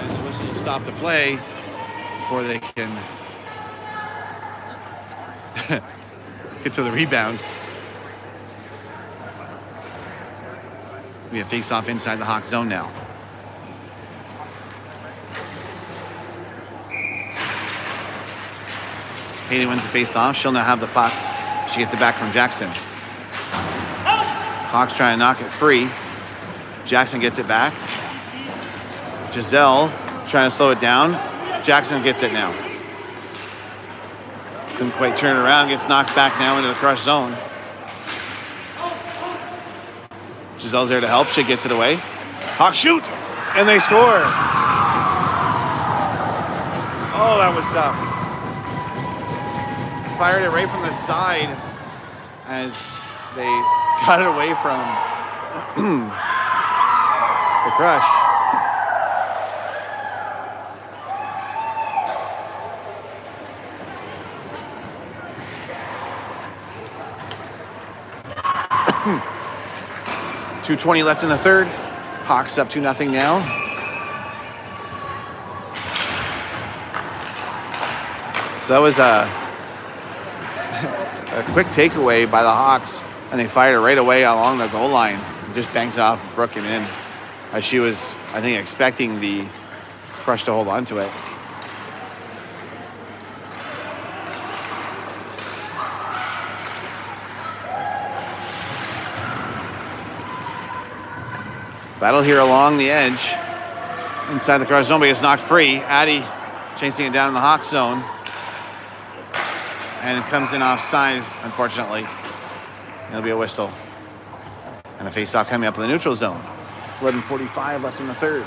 And the whistle will stop the play before they can get to the rebound. We have face-off inside the Hawk zone now. Hayden wins the face-off. She'll now have the puck. She gets it back from Jackson. Hawks trying to knock it free. Jackson gets it back. Giselle trying to slow it down. Jackson gets it now. Couldn't quite turn it around. Gets knocked back now into the crush zone. Giselle's there to help. She gets it away. Hawks shoot, and they score. Oh, that was tough. Fired it right from the side as they got it away from the crush. .220 left in the third. Hawks up 2-0 now. So that was a quick takeaway by the Hawks, and they fired it right away along the goal line. Just banked it off Brooke and in. She was, I think, expecting the crush to hold on to it. Battle here along the edge. Inside the crush zone, but gets knocked free. Addie chasing it down in the Hawk zone. And it comes in offside, unfortunately. It'll be a whistle. And a face-off coming up in the neutral zone. 11:45 left in the third.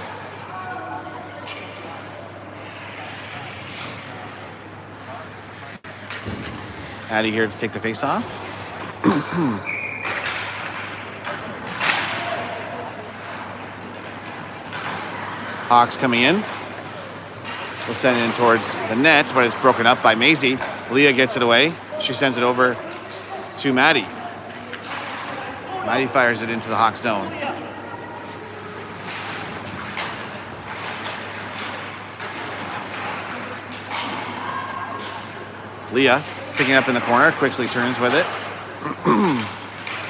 Addie here to take the face-off. Hawks coming in. We'll send it in towards the net, but it's broken up by Maisie. Leah gets it away. She sends it over to Maddie. Maddie fires it into the Hawk zone. Leah picking up in the corner, quickly turns with it.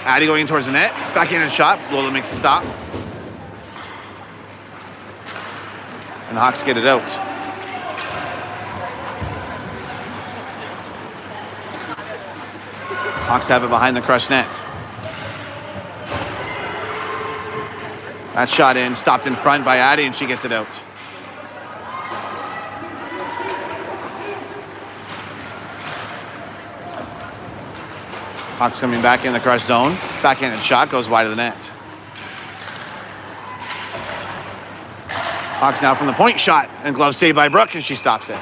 Addie going towards the net. Backhanded shot. Lola makes a stop. And the Hawks get it out. Hawks have it behind the crush net. That shot in, stopped in front by Addie, and she gets it out. Hawks coming back in the crush zone. Backhanded shot goes wide of the net. Hawks now from the point shot, and glove saved by Brooke, and she stops it.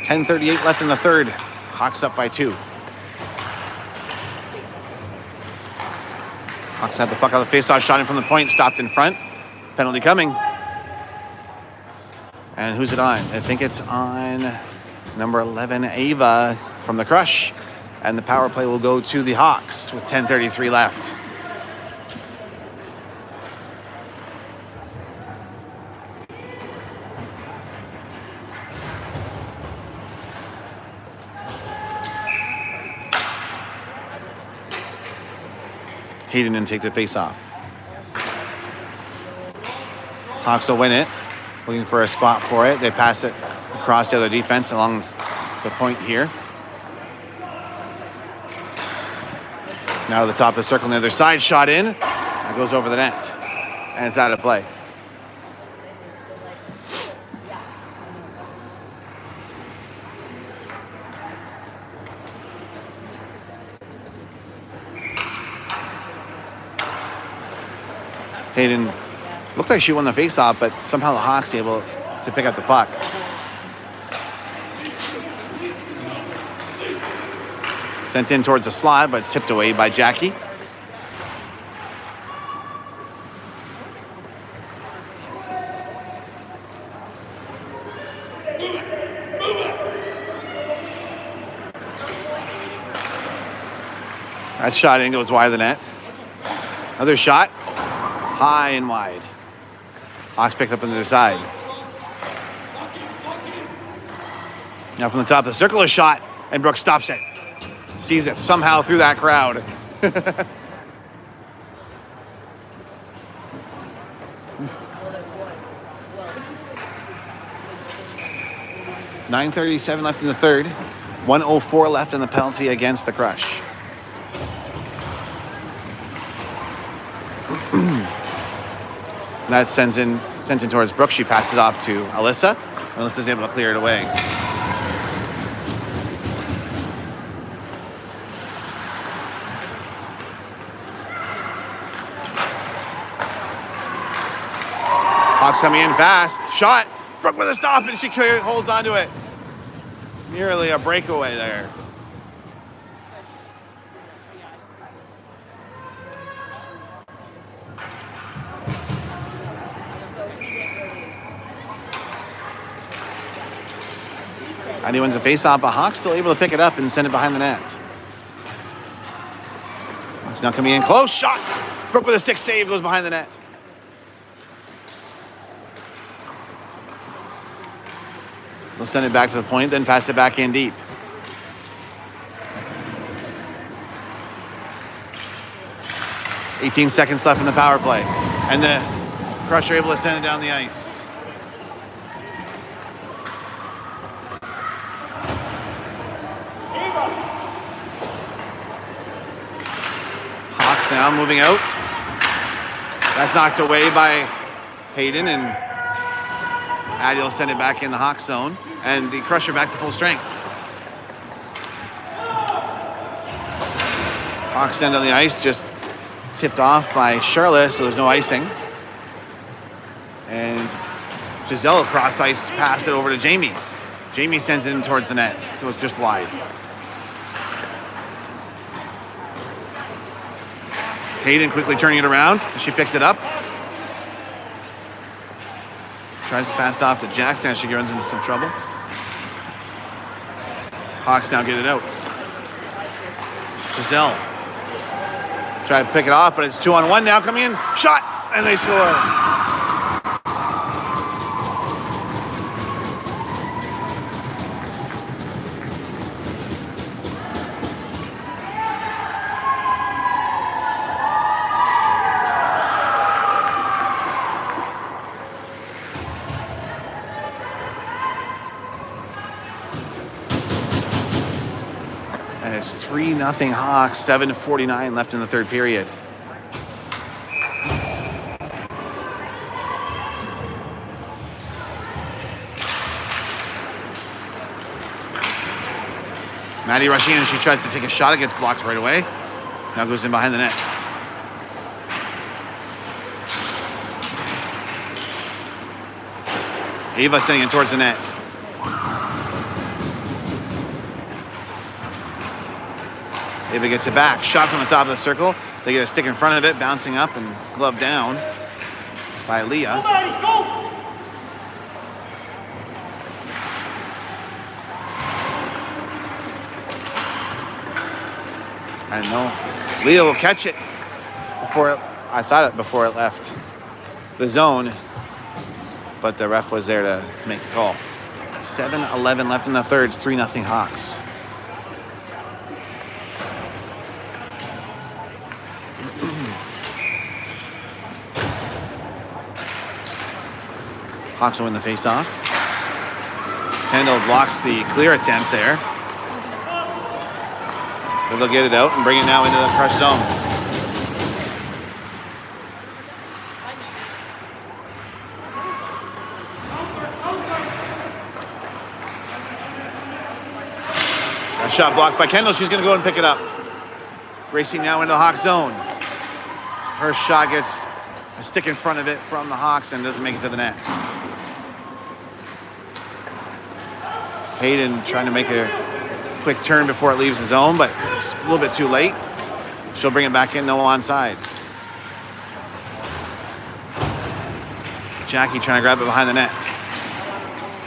.10:38 left in the third. Hawks up by 2. Hawks have the puck on the faceoff, shot in from the point, stopped in front. Penalty coming. And who's it on? I think it's on number 11, Ava, from the crush. And the power play will go to the Hawks with 10:33 left. Hayden didn't take the face-off. Hawks will win it. Looking for a spot for it. They pass it across the other defense along the point here. Now to the top of the circle on the other side. Shot in. It goes over the net. And it's out of play. Hayden looked like she won the face-off, but somehow the Hawks able to pick up the puck. Sent in towards the slot, but it's tipped away by Jackie. That shot in goes wide of the net. Another shot, high and wide. Hawks picked up on the other side. Now from the top of the circle, a shot, and Brooks stops it. Sees it somehow through that crowd. Well, it was. Well, 9:37 left in the third. 1:04 left in the penalty against the Crush. That sent in towards Brooks. She passes it off to Alyssa. Alyssa's able to clear it away. Hawks coming in fast. Shot. Brooke with a stop, and she holds onto it. Nearly a breakaway there. And he wins a face-off, but Hawks still able to pick it up and send it behind the net. Hawks now coming in close. Shot. Brooke with a stick save, goes behind the net. They'll send it back to the point, then pass it back in deep. "18 seconds left in the power play. And the Crush are able to send it down the ice. Hawks now moving out. That's knocked away by Hayden, and Addie will send it back in the Hawk zone, and the Crusher back to full strength. Hawks send on the ice, just tipped off by Charlotte, so there's no icing. And Giselle across ice, pass it over to Jamie. Jamie sends it in towards the net, goes just wide. Hayden quickly turning it around, and she picks it up. Tries to pass off to Jackson as she runs into some trouble. Hawks now get it out. Giselle. Try to pick it off, but it's 2-on-1 now coming in. Shot, and they score. It's 3-0 Hawks, 7:49 left in the third period. Maddie rushing in, and she tries to take a shot. It gets blocked right away. Now goes in behind the net. Ava sending it towards the net. Ava gets it back. Shot from the top of the circle. They get a stick in front of it, bouncing up and glove down by Leah. I know. Leah will catch it before it left the zone, but the ref was there to make the call. 7:11 left in the third, 3-0 Hawks. Hawks will win the face-off. Kendall blocks the clear attempt there. But they'll get it out and bring it now into the Crush zone. A shot blocked by Kendall. She's going to go and pick it up. Racing now into the Hawk zone. Her shot gets a stick in front of it from the Hawks and doesn't make it to the net. Hayden trying to make a quick turn before it leaves the zone, but it's a little bit too late. She'll bring it back in, no onside. Jackie trying to grab it behind the net.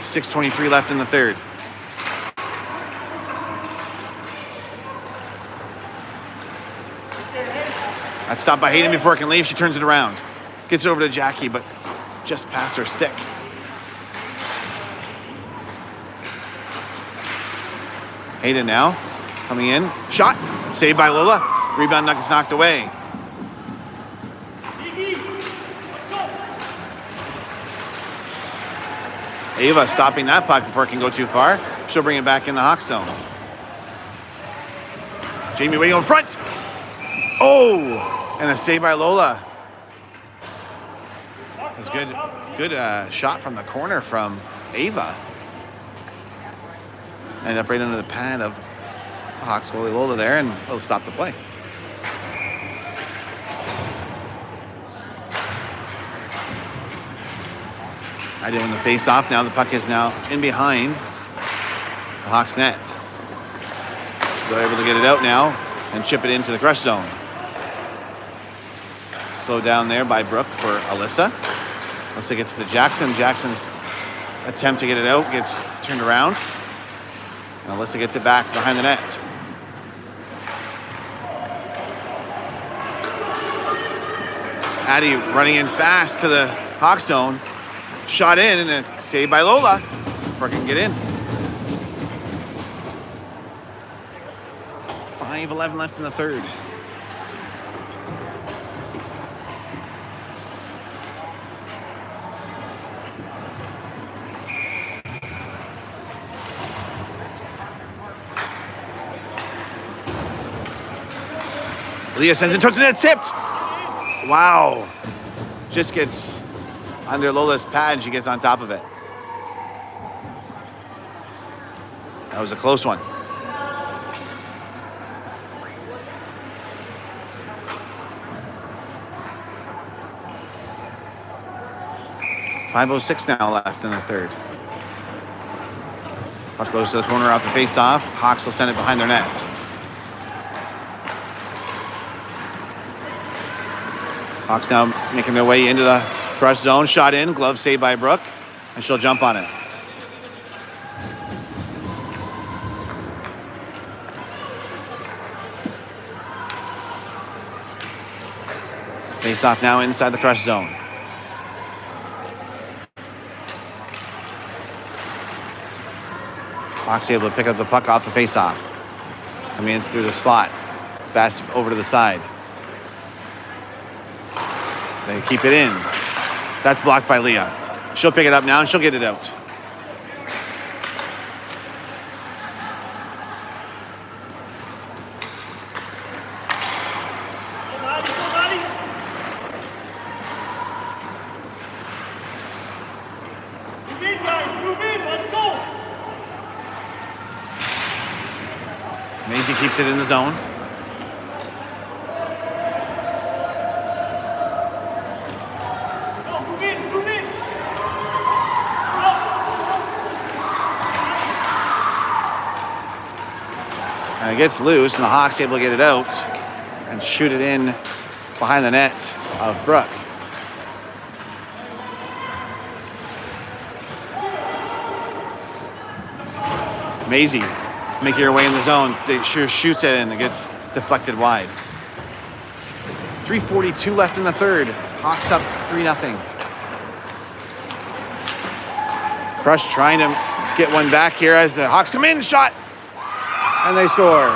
6:23 left in the third. That's stopped by Hayden before it can leave. She turns it around. Gets it over to Jackie, but just past her stick. Hayden now coming in. Shot. Saved by Lola. Rebound gets knocked away. Ava stopping that puck before it can go too far. She'll bring it back in the Hawk zone. Jamie waiting in front. Oh! And a save by Lola. It's good shot from the corner from Ava. Ended up right under the pad of Hawks goalie Lola there, and it'll stop the play. I did win the face-off. Now the puck is now in behind the Hawks net. They're able to get it out now and chip it into the crush zone. Slowed down there by Brooke for Alyssa. Alyssa gets to Jackson. Jackson's attempt to get it out gets turned around. And Alyssa gets it back behind the net. Addie running in fast to the Hawk zone. Shot in and a save by Lola before it can get in. 5:11 left in the third. Leah sends it towards the net, tipped. Wow. Just gets under Lola's pad and she gets on top of it. That was a close one. .506 now left in the third. Puck goes to the corner off the face-off. Hawks will send it behind their nets. Hawks now making their way into the crush zone. Shot in, glove saved by Brooke, and she'll jump on it. Face off now inside the crush zone. Hawks able to pick up the puck off the face off. Coming in through the slot. Pass over to the side. They keep it in. That's blocked by Leah. She'll pick it up now and she'll get it out. Move in, guys, move in, let's go. Maisie keeps it in the zone. And it gets loose, and the Hawks able to get it out and shoot it in behind the net of Brooke. Maisie making her way in the zone. They sure shoots it in. It gets deflected wide. 3:42 left in the third. Hawks up 3-0. Crush trying to get one back here as the Hawks come in. Shot. And they score.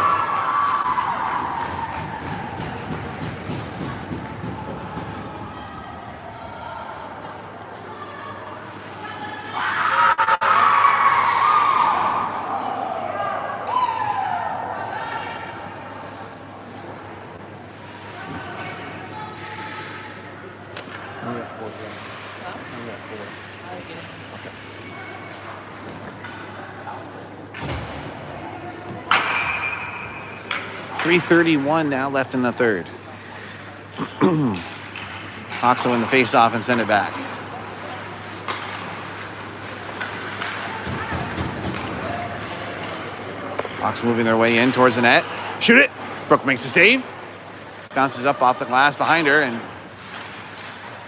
Huh? I get it. 3:31 now left in the third. Hawks will win the face-off and send it back. Hawks moving their way in towards the net. Shoot it. Brooke makes a save. Bounces up off the glass behind her, and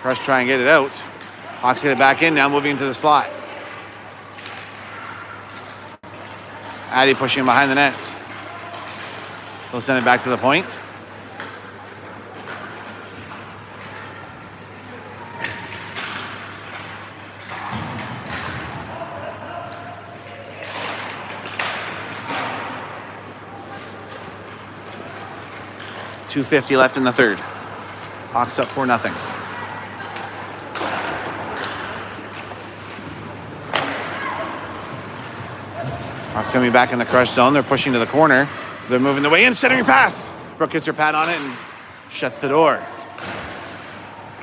Crush try and get it out. Hawks get it back in now, moving into the slot. Addie pushing behind the net. They'll send it back to the point. .250 left in the third. Hawks up 4-0. Hawks coming back in the Crush zone. They're pushing to the corner. They're moving the way in. Centering pass. Brooke gets her pad on it and shuts the door.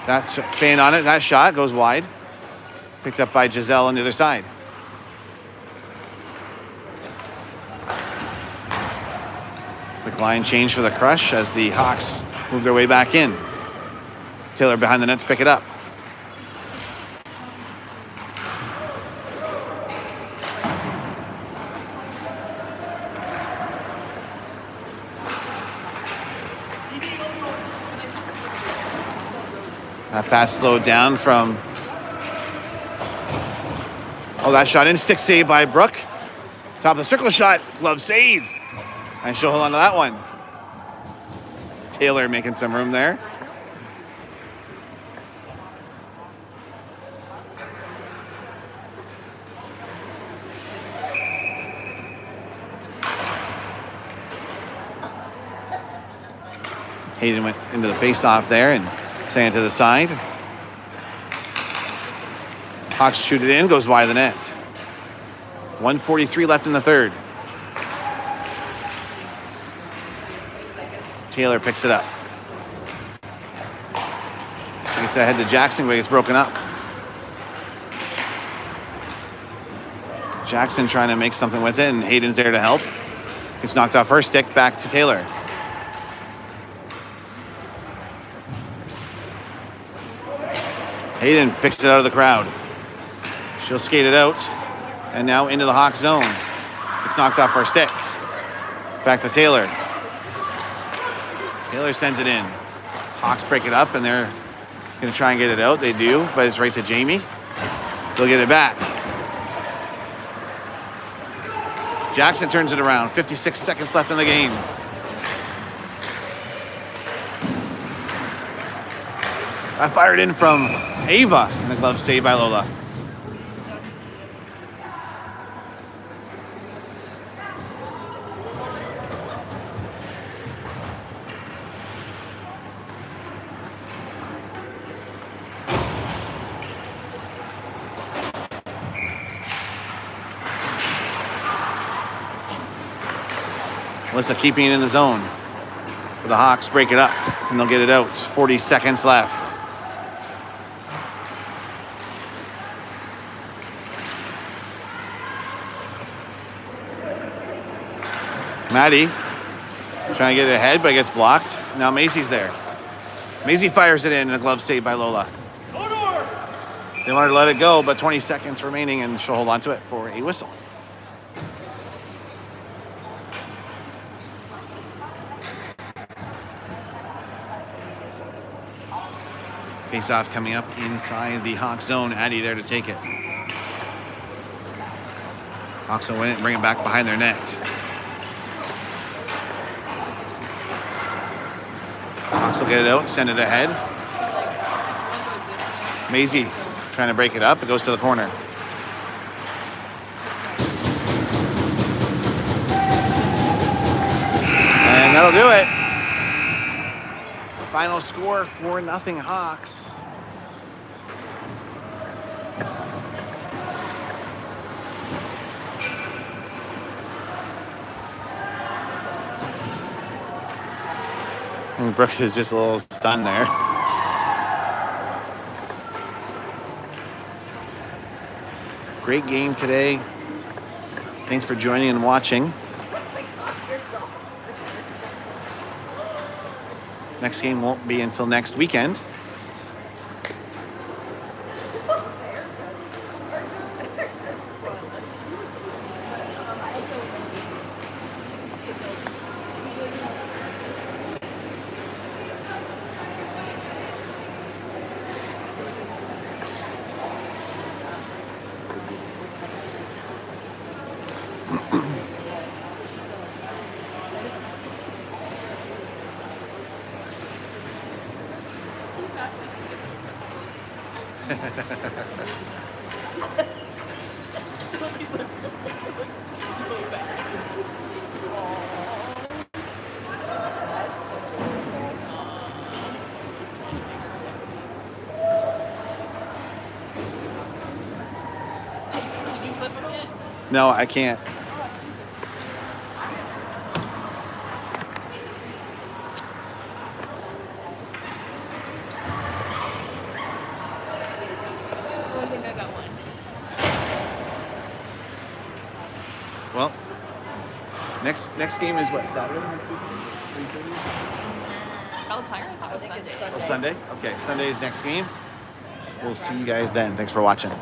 That's fan on it. That shot goes wide. Picked up by Giselle on the other side. Quick line change for the Crush as the Hawks move their way back in. Taylor behind the net to pick it up. That pass slowed down from... Oh, that shot in. Stick save by Brooke. Top of the circle shot. Glove save. And she'll hold on to that one. Taylor making some room there. Hayden went into the face-off there and sent it to the side. Hawks shoot it in, goes wide of the net. 1:43 left in the third. Taylor picks it up. She gets ahead to Jackson, but it's broken up. Jackson trying to make something with it, and Hayden's there to help. Gets knocked off her stick, back to Taylor. Hayden picks it out of the crowd. She'll skate it out, and now into the Hawk zone. It's knocked off her stick. Back to Taylor. Taylor sends it in. Hawks break it up, and they're going to try and get it out. They do, but it's right to Jamie. They'll get it back. Jackson turns it around. 56 seconds left in the game. I fired in from Ava, and the glove saved by Lola. Alyssa keeping it in the zone. The Hawks break it up, and they'll get it out. 40 seconds left. Maddie trying to get it ahead, but it gets blocked. Now Macy's there. Macy fires it in, and a glove saved by Lola. They wanted to let it go, but 20 seconds remaining, and she'll hold on to it for a whistle. Face-off coming up inside the Hawk zone. Addie there to take it. Hawks will win it and bring it back behind their net. Hawks will get it out, send it ahead. Maisie trying to break it up. It goes to the corner. And that'll do it. Final score, 4-0 Hawks. And Brooke is just a little stunned there. Great game today. Thanks for joining and watching. Next game won't be until next weekend. He looks so bad. Did you flip him yet? No, I can't. Oh, I think I got one. Well, next game is what, Saturday next week? 3:30? Belltire? I thought I it was think Sunday. it's Sunday. Oh, Sunday? Okay, Sunday is next game. We'll see you guys then. Thanks for watching.